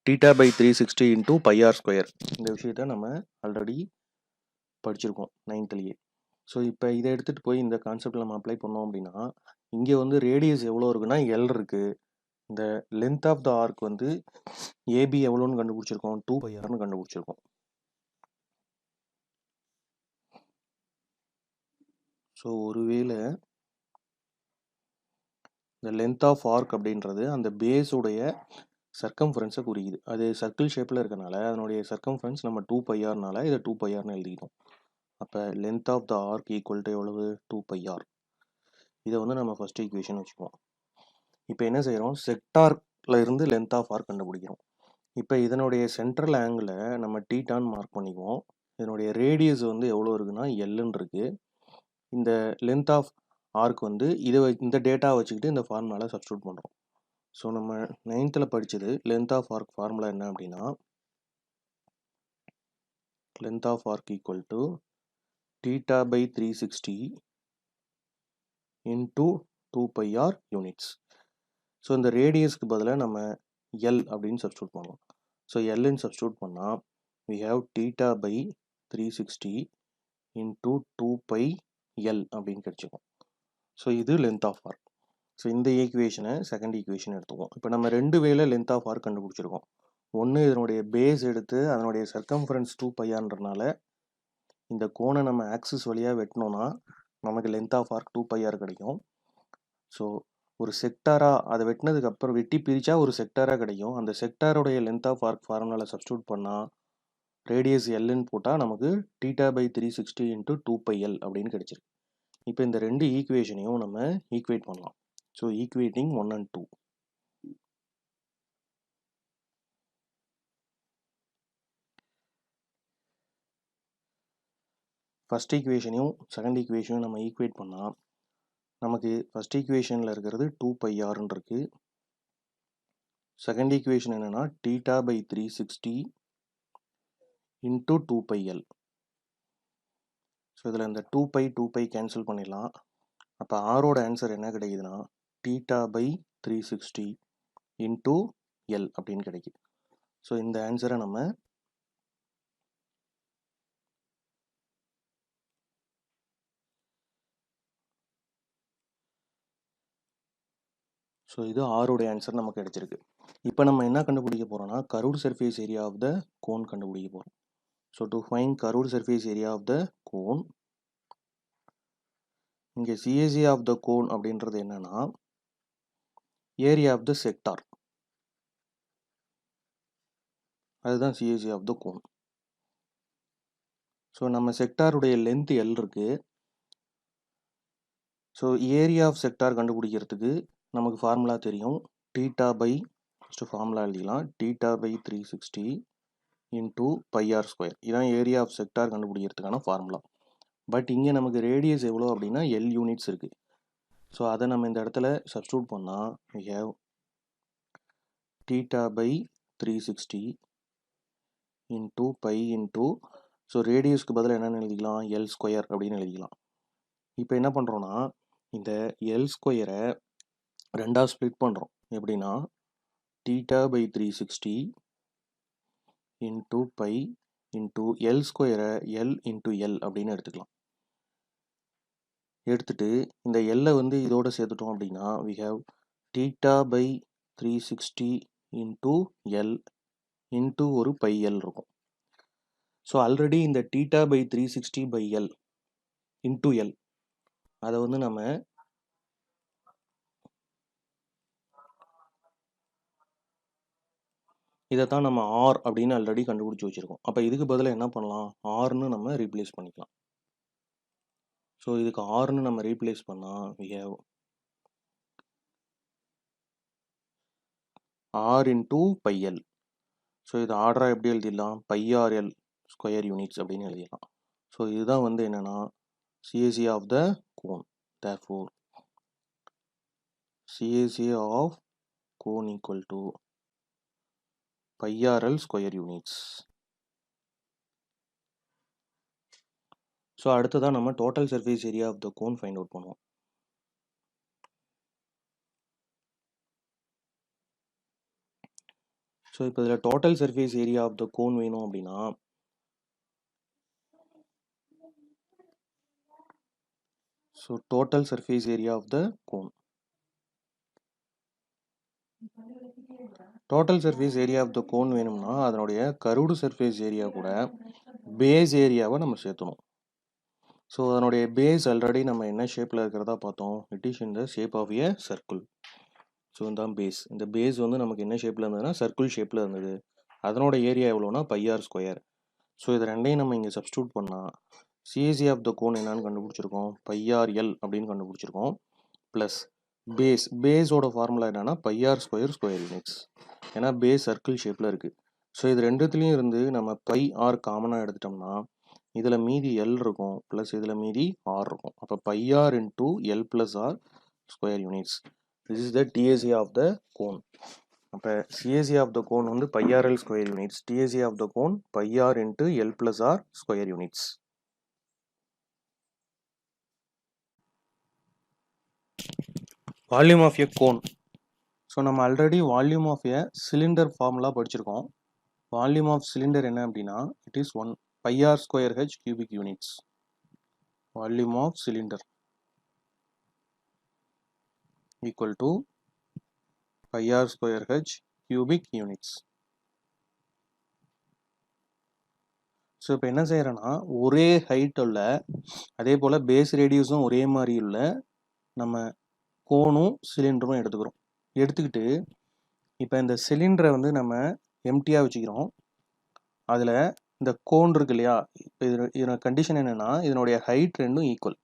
theta by 360 into πr square. இந்த விஷயத்த நம்ம ஆல்ரெடி படிச்சிருக்கோம் 9th. ஸோ இப்போ இதை எடுத்துகிட்டு போய் இந்த கான்செப்டில் நம்ம அப்ளை பண்ணோம் அப்படின்னா இங்கே வந்து ரேடியஸ் எவ்வளோ இருக்குன்னா எல் இருக்குது. இந்த லென்த் ஆஃப் த ஆர்க் வந்து ஏபி எவ்வளோன்னு கண்டுபிடிச்சிருக்கோம், 2πrன்னு கண்டுபிடிச்சிருக்கோம். ஸோ ஒருவேளை இந்த லென்த் ஆஃப் ஆர்க் அப்படின்றது அந்த பேஸுடைய சர்க்கம்ஃபரன்ஸை குறிக்குது. அது சர்க்கிள் ஷேப்பில் இருக்கனால அதனுடைய சர்க்கம்ஃபரன்ஸ் நம்ம 2πrனால இதை 2πrன்னு எழுதிக்கணும். அப்போ length of the arc equal to எவ்வளவு, 2πr. இதை வந்து நம்ம ஃபர்ஸ்ட் ஈக்குவேஷன் வச்சுக்குவோம். இப்போ என்ன செய்கிறோம், செக்டார்ல இருந்து லென்த் ஆஃப் ஆர்க் கண்டுபிடிக்கிறோம். இப்போ இதனுடைய சென்ட்ரல் ஆங்கிளை நம்ம டீட்டான்னு மார்க் பண்ணிக்குவோம். இதனுடைய ரேடியஸ் வந்து எவ்வளோ இருக்குன்னா எல்லுன்னு இருக்குது. இந்த லென்த் ஆஃப் ஆர்க் வந்து இந்த டேட்டா வச்சுக்கிட்டு இந்த ஃபார்முலாவில் சப்ஸ்டியூட் பண்ணுறோம். ஸோ நம்ம 9th படித்தது லென்த் ஆஃப் ஆர்க் ஃபார்முலா என்ன அப்படின்னா length of arc equal to theta by 360 into 2πr units. So இந்த ரேடியஸ்க்கு பதிலாக நம்ம எல் அப்படின்னு சப்ஸ்டியூட் பண்ணுவோம். ஸோ எல்லுன்னு சப்ஸ்டியூட் பண்ணால் we have theta by 360 into 2πl அப்படின்னு கிடைச்சிக்கும். ஸோ இது லென்த் ஆஃப் ஆர்க். ஸோ இந்த ஈக்குவேஷனை செகண்ட் ஈக்குவேஷன் எடுத்துக்குவோம். இப்போ நம்ம ரெண்டு வேல லென்த் ஆஃப் ஆர்க் கண்டுபிடிச்சிருக்கோம். ஒன்று இதனுடைய பேஸ் எடுத்து அதனுடைய சர்க்கம்ஃபரன்ஸ் 2πrன்றனால இந்த கோணை நம்ம ஆக்சிஸ் வழியாக வெட்டினோம்னா நமக்கு லென்த் ஆஃப் ஆர்க் 2πr கிடைக்கும். ஸோ ஒரு செக்டாராக அதை வெட்டினதுக்கு அப்புறம் வெட்டி பிரித்தா ஒரு செக்டாராக கிடைக்கும். அந்த செக்டாரோடைய லென்த் ஆஃப் ஆர்க் ஃபார்முலாவில் சப்ஸ்டியூட் பண்ணால் ரேடியஸ் எல்லுன்னு போட்டால் நமக்கு டீட்டா பை 360 இன்ட்டு 2πl அப்படின்னு கிடைச்சிருக்கு. இப்போ இந்த ரெண்டு ஈக்குவேஷனையும் நம்ம ஈக்குவேட் பண்ணலாம். So equating 1 and 2. ஃபர்ஸ்ட் ஈக்குவேஷனையும் செகண்ட் ஈக்குவேஷனையும் நம்ம ஈக்குவேட் பண்ணால் நமக்கு ஃபர்ஸ்ட் ஈக்குவேஷனில் இருக்கிறது 2πrன்னு இருக்கு. செகண்ட் ஈக்குவேஷன் என்னன்னா theta by 360 into 2πl. So இதில் இந்த 2π கேன்சல் பண்ணிடலாம். அப்போ ஆரோட ஆன்சர் என்ன கிடைக்குதுன்னா டீட்டா பை 360 இன்ட்டு எல் அப்படின்னு கிடைக்குது. ஸோ இந்த ஆன்சரை நம்ம ஸோ இது ஆரோடைய ஆன்சர் நமக்கு கிடைச்சிருக்கு. இப்போ நம்ம என்ன கண்டுபிடிக்க போகிறோம்னா curved surface area of the cone கண்டுபிடிக்க போகிறோம். So to find curved surface area of the cone, இங்கே சிஏசி ஆஃப் த கோன் அப்படின்றது என்னன்னா ஏரியா ஆஃப் த செக்டார், அதுதான் CAC of the cone. So நம்ம செக்டாருடைய லென்த் எல் இருக்கு. ஸோ ஏரியா ஆஃப் செக்டார் கண்டுபிடிக்கிறதுக்கு நமக்கு ஃபார்முலா தெரியும். டீட்டா பை ஃபஸ்ட்டு ஃபார்முலா எழுதிக்கலாம். Theta by 360 into πr square. இதான் ஏரியா ஆஃப் செக்டார் கண்டுபிடிக்கிறதுக்கான ஃபார்முலா. பட் இங்கே நமக்கு ரேடியஸ் எவ்வளோ அப்படின்னா எல் யூனிட்ஸ் இருக்குது. ஸோ அதை நம்ம இந்த இடத்துல சப்ஸ்டியூட் பண்ணால் we have theta by 360 into pi into so ரேடியஸ்க்கு பதில் என்னென்னு எழுதிக்கலாம், எல் ஸ்கொயர் அப்படின்னு எழுதிக்கலாம். இப்போ என்ன பண்ணுறோன்னா இந்த எல் ஸ்கொயரை ரெண்டாக ஸ்ப்ளிட் பண்ணுறோம். எப்படின்னா theta by 360 into pi into l ஸ்கொயரை எல் இன்டூ எல் அப்படின்னு எடுத்துக்கலாம். எடுத்துட்டு இந்த எல்லை வந்து இதோட சேர்த்துட்டோம் அப்படின்னா we have theta by 360 into L into ஒரு πl இருக்கும். ஸோ ஆல்ரெடி இந்த theta by 360 by L into L அதை வந்து நம்ம இதைத்தான் நம்ம ஆர் அப்படின்னு ஆல்ரெடி கண்டுபிடிச்சி வச்சுருக்கோம். அப்போ இதுக்கு பதிலாக என்ன பண்ணலாம், ஆர்னு நம்ம ரீப்ளேஸ் பண்ணிக்கலாம். ஸோ இதுக்கு ஆர்னு நம்ம ரீப்ளேஸ் பண்ணால் we have R into πl. So இது ஆர்டராக எப்படி எழுதிடலாம், πrl ஸ்கொயர் யூனிட்ஸ் அப்படின்னு எழுதிடலாம். ஸோ இதுதான் வந்து என்னென்னா CAC of the cone. Therefore CAC of cone equal to pi RL square units. So அடுத்ததான் நம்ம total surface area of the cone find out பண்ணுவோம். ஸோ இப்போ இதில் total surface area of the cone வேணும் அப்படின்னா so total surface area of the cone, total surface area of the cone வேணும்னா அதனுடைய curved surface area கூட base ஏரியாவை நம்ம சேர்த்தணும். ஸோ அதனுடைய பேஸ் ஆல்ரெடி நம்ம என்ன ஷேப்பில் இருக்கிறதா பார்த்தோம், it is in the shape of a circle. So இதுதான் பேஸ். இந்த பேஸ் வந்து நமக்கு என்ன ஷேப்பில் இருந்ததுன்னா சர்க்கிள் ஷேப்பில் இருந்தது. அதனோட ஏரியா எவ்வளோனா பை ஆர் ஸ்கொயர். ஸோ இது ரெண்டையும் நம்ம இங்கே சப்ஸ்டியூட் பண்ணால் சிஏசி ஆஃப் த கோன் என்னன்னு கண்டுபிடிச்சிருக்கோம், பை ஆர் எல் அப்படின்னு கண்டுபிடிச்சிருக்கோம். ப்ளஸ் பேஸோட ஃபார்முலா என்னன்னா pi R square square units. ஏன்னா பேஸ் சர்க்கிள் ஷேப்பில் இருக்குது. ஸோ இது ரெண்டுத்துலேயும் இருந்து நம்ம பை ஆர் காமனாக எடுத்துட்டோம்னா இதில் மீதி எல் இருக்கும், ப்ளஸ் இதில் மீதி ஆர் இருக்கும். அப்போ pi r into l plus R square units. This is the TAC of the cone. அப்போ சிஏசி ஆஃப் த கோன் வந்து pi r l square units, TAC of the cone pi r into l plus R square units. Volume of a cone. So நம்ம already volume of a cylinder formula படிச்சிருக்கோம். Volume of cylinder என்ன அப்படின்னா it is 1 pi r square h cubic units. Volume of cylinder equal to pi r square h cubic units. So இப்போ என்ன செய்கிறேன்னா ஒரே height உள்ள அதே போல் base ரேடியஸும் ஒரே மாதிரி உள்ள நம்ம கோனும் சிலிண்டரும் எடுத்துக்கிறோம். எடுத்துக்கிட்டு இப்போ இந்த சிலிண்டரை வந்து நம்ம எம்டியாக வச்சுக்கிறோம். அதில் இந்த கோன் இருக்கு இல்லையா, இப்போ இதோட கண்டிஷன் என்னென்னா இதனுடைய ஹைட் ரெண்டும் equal.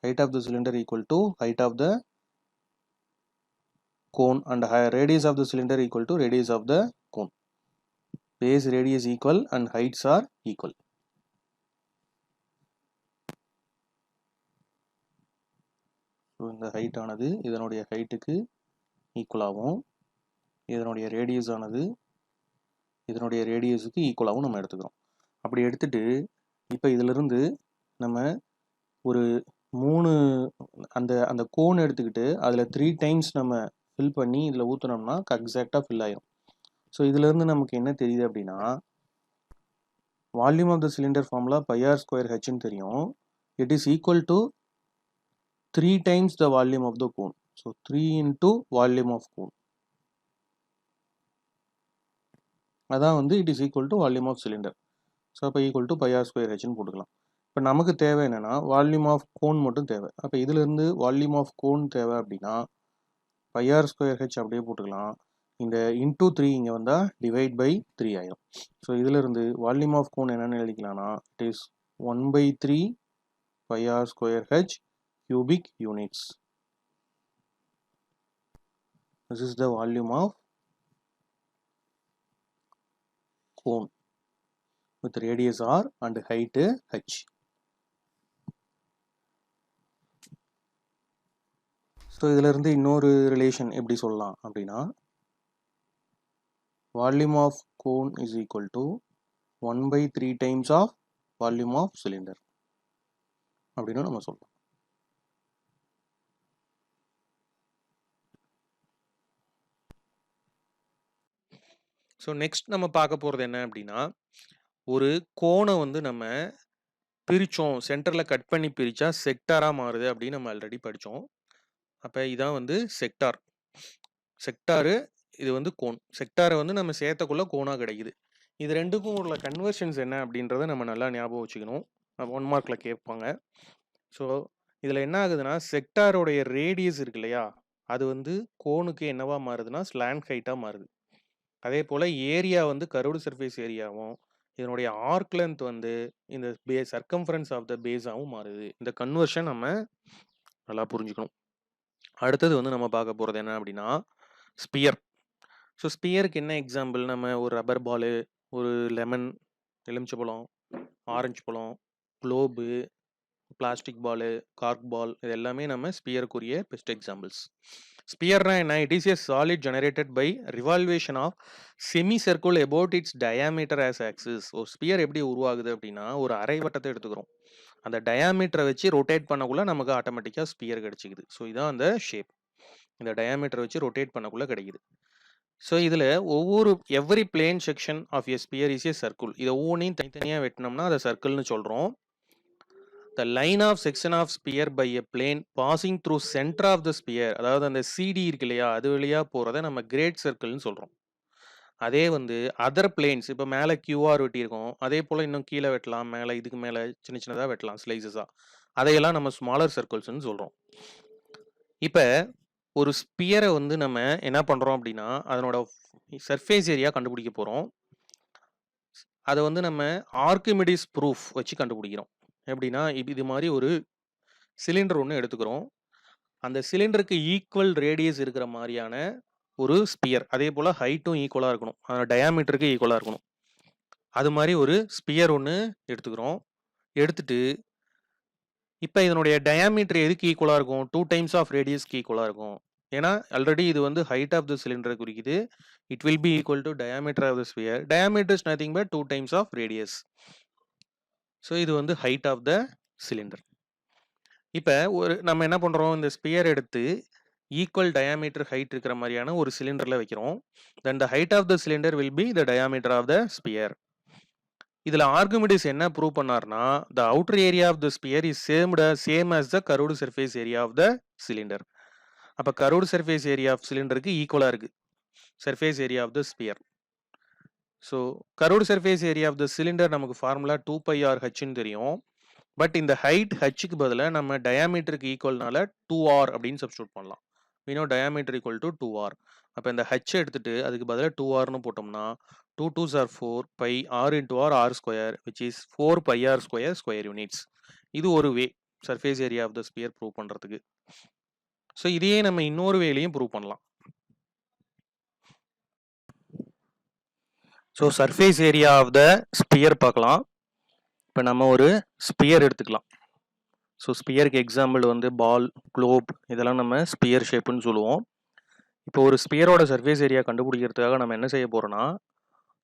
height of the cylinder equal to height of the cone and radius of the cylinder equal to radius of the cone. Base radius equal and heights are equal. So இந்த height ஆனது இதனுடைய ஹைட்டுக்கு ஈக்குவலாகவும் இதனுடைய radius ஆனது இதனுடைய ரேடியஸுக்கு ஈக்குவலாகவும் நம்ம எடுத்துக்கிறோம். அப்படி எடுத்துட்டு இப்போ இதிலிருந்து நம்ம ஒரு 3 அந்த கோன் எடுத்துக்கிட்டு அதில் 3 டைம்ஸ் நம்ம ஃபில் பண்ணி இதில் ஊற்றினோம்னா எக்ஸாக்டாக ஃபில் ஆயிரும். ஸோ இதிலிருந்து நமக்கு என்ன தெரியுது அப்படின்னா volume of the cylinder formula pi R square ஹெச்னு தெரியும். It is equal to 3 times the volume of the cone. So 3 into volume of cone, அதான் வந்து it is equal to volume of cylinder. So அப்போ equal to pi R square ஹெச்னு போட்டுக்கலாம். இப்போ நமக்கு தேவை என்னென்னா வால்யூம் ஆஃப் கோன் மட்டும் தேவை. அப்போ இதிலிருந்து வால்யூம் ஆஃப் கோன் தேவை அப்படின்னா பை ஆர் ஸ்கொயர் ஹெச் அப்படியே போட்டுக்கலாம். இந்த இன்டூ 3 இங்கே வந்தால் டிவைட் பை 3 ஆயிரும். ஸோ இதிலிருந்து வால்யூம் ஆஃப் கோன் என்னென்னு எழுதிக்கலாம்னா it is 1/3 pi r square h cubic units. This is the volume of cone with radius r and height h. So இதிலிருந்து இன்னொரு ரிலேஷன் எப்படி சொல்லலாம் அப்படின்னா volume of cone is equal to 1/3 times of volume of cylinder அப்படின்னு நம்ம சொல்லலாம். So next நம்ம பார்க்க போகிறது என்ன அப்படின்னா ஒரு கோனை வந்து நம்ம பிரித்தோம், சென்டரில் கட் பண்ணி பிரித்தா செக்டாராக மாறுது அப்படின்னு நம்ம ஆல்ரெடி படித்தோம். அப்போ இதான் வந்து செக்டாரு, இது வந்து கோன். செக்டாரை வந்து நம்ம சேர்த்தக்குள்ள கோனாக கிடைக்குது. இது ரெண்டுக்கும் உள்ள கன்வர்ஷன்ஸ் என்ன அப்படின்றத நம்ம நல்லா ஞாபகம் வச்சுக்கணும். 1 மார்க்கில் கேட்பாங்க. ஸோ இதில் என்ன ஆகுதுன்னா செக்டாரோடைய ரேடியஸ் இருக்கு இல்லையா, அது வந்து கோனுக்கு என்னவா மாறுதுன்னா ஸ்லாண்ட் ஹைட்டாக மாறுது. அதே போல் ஏரியா வந்து கர்வ்டு சர்ஃபேஸ் ஏரியாவும் இதனுடைய ஆர்க் லென்த் வந்து இந்த சர்க்கம்ஃபரன்ஸ் ஆஃப் த பேஸாகவும் மாறுது. இந்த கன்வர்ஷன் நம்ம நல்லா புரிஞ்சுக்கணும். அடுத்தது வந்து நம்ம பார்க்க போகிறது என்ன அப்படின்னா ஸ்பியர். ஸோ ஸ்பியருக்கு என்ன எக்ஸாம்பிள், நம்ம ஒரு ரப்பர் பாலு, ஒரு லெமன், எலுமிச்சப்பழம், ஆரஞ்சு பழம், குளோபு, பிளாஸ்டிக் பாலு, கார்க் பால், இது எல்லாமே நம்ம ஸ்பியருக்குரிய பெஸ்ட் எக்ஸாம்பிள்ஸ். ஸ்பியர்னா என்ன? It is a solid generated by revolvation of semicircle about its diameter as axis. ஒரு ஸ்பியர் எப்படி உருவாகுது அப்படின்னா, ஒரு அரை வட்டத்தை எடுத்துக்கிறோம். அந்த டயாமீட்டரை வச்சு ரொட்டேட் பண்ணக்குள்ள நமக்கு ஆட்டோமேட்டிக்காக ஸ்பியர் கிடைச்சிக்குது. ஸோ இதான் அந்த ஷேப். இந்த டயாமீட்டரை வச்சு ரொட்டேட் பண்ணக்குள்ள கிடைக்குது. ஸோ இதில் every plane section of a sphere is a circle. இதை ஒவ்வொன்றையும் தனித்தனியாக வெட்டினோம்னா அதை சர்க்கிள்னு சொல்கிறோம். The line of section of sphere by a plane passing through center of the sphere, அதாவது அந்த CD இருக்கு இல்லையா, அது வழியா போறதை நம்ம கிரேட் சர்க்கிள்னு சொல்றோம். அதே அதர் பிளேன்ஸ், இப்போ மேலே QR வெட்டியிருக்கோம், அதே போல் இன்னும் கீழே வெட்டலாம், மேலே இதுக்கு மேலே சின்ன சின்னதாக வெட்டலாம் ஸ்லைசஸாக, அதையெல்லாம் நம்ம ஸ்மாலர் சர்க்கிள்ஸ்னு சொல்கிறோம். இப்போ ஒரு ஸ்பியரை நம்ம என்ன பண்ணுறோம் அப்படின்னா, அதனோட சர்ஃபேஸ் ஏரியா கண்டுபிடிக்க போகிறோம். அதை நம்ம ஆர்கிமிடிஸ் ப்ரூஃப் வச்சு கண்டுபிடிக்கிறோம். எப்படின்னா, இது மாதிரி ஒரு சிலிண்டர் ஒன்று எடுத்துக்கிறோம். அந்த சிலிண்டருக்கு ஈக்குவல் ரேடியஸ் இருக்கிற மாதிரியான ஒரு ஸ்பியர், அதே போல் ஹைட்டும் ஈக்குவலாக இருக்கணும், டயாமீட்டருக்கு ஈக்குவலாக இருக்கணும். அது மாதிரி ஒரு ஸ்பியர் ஒன்று எடுத்துக்கிறோம். எடுத்துட்டு இப்போ இதனுடைய டயாமீட்டர் எதுக்கு ஈக்குவலாக இருக்கும்? 2 டைம்ஸ் ஆஃப் ரேடியஸ்க்கு ஈக்குவலாக இருக்கும். ஏன்னா ஆல்ரெடி இது ஹைட் ஆஃப் த சிலிண்டரை குறிக்குது. It will be equal to diameter of the sphere. Diameter is nothing but 2 times of radius. So இது ஹைட் ஆஃப் த சிலிண்டர். இப்போ நம்ம என்ன பண்ணுறோம், இந்த ஸ்பியர் எடுத்து ஈக்குவல் டயாமீட்டர் ஹைட் இருக்கிற மாதிரியான ஒரு சிலிண்டரில் வைக்கிறோம். Then the height of the cylinder will be the diameter of the sphere. இதில் ஆர்குமிடிஸ் என்ன ப்ரூவ் பண்ணார்னா, the outer area of the sphere is same as the curved surface area of the cylinder. அப்போ curved surface area of சிலிண்டருக்கு ஈக்குவலாக இருக்குது surface area of the sphere. So curved surface area of the cylinder நமக்கு formula 2πRhன்னு தெரியும். But இந்த height ஹச்சுக்கு பதிலாக நம்ம டயாமீட்டருக்கு ஈக்குவல்னால 2R அப்படின்னு சப்ஸ்டியூட் பண்ணலாம். we know diameter equal to 2R. அப்போ இந்த h எடுத்துட்டு அதுக்கு பதிலாக 2Rன்னு போட்டோம்னா 2 2s are 4 pi R into R square which is 4 pi R square units. இது ஒரு way surface area of the sphere prove பண்ணுறதுக்கு. ஸோ இதையே நம்ம இன்னொரு வேலையும் ப்ரூவ் பண்ணலாம். So surface area of the sphere பார்க்கலாம். இப்போ நம்ம ஒரு ஸ்பியர் எடுத்துக்கலாம். ஸோ ஸ்பியருக்கு எக்ஸாம்பிள் பால், குளோப், இதெல்லாம் நம்ம ஸ்பியர் ஷேப்புன்னு சொல்லுவோம். இப்போ ஒரு ஸ்பியரோட சர்ஃபேஸ் ஏரியா கண்டுபிடிக்கிறதுக்காக நம்ம என்ன செய்ய போகிறோம்னா,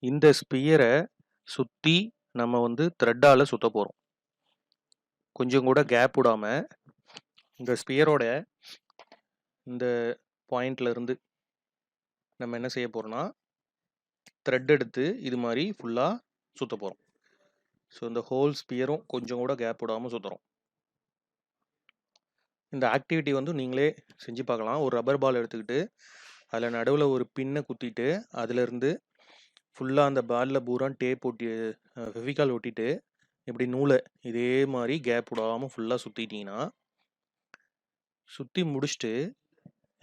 இந்த ஸ்பியரை சுற்றி நம்ம த்ரெட்டால் சுற்ற போகிறோம். கொஞ்சம் கூட கேப் விடாமல் இந்த ஸ்பியரோட இந்த பாயிண்ட்லேருந்து நம்ம என்ன செய்ய போகிறோம்னா, த்ரெட் எடுத்து இது மாதிரி ஃபுல்லாக சுற்ற போகிறோம். ஸோ இந்த ஹோல் ஸ்பியரும் கொஞ்சம் கூட கேப் விடாமல் சுற்றுறோம். இந்த ஆக்டிவிட்டி நீங்களே செஞ்சு பார்க்கலாம். ஒரு ரப்பர் பால் எடுத்துக்கிட்டு அதில் நடுவில் ஒரு பின்னை குத்திட்டு அதிலிருந்து ஃபுல்லாக அந்த பாலில் பூரா டேப் ஒட்டி ஃபெவிகால் ஒட்டிட்டு இப்படி நூலை இதே மாதிரி கேப் விடாமல் ஃபுல்லாக சுற்றிட்டிங்கன்னா, சுற்றி முடிச்சுட்டு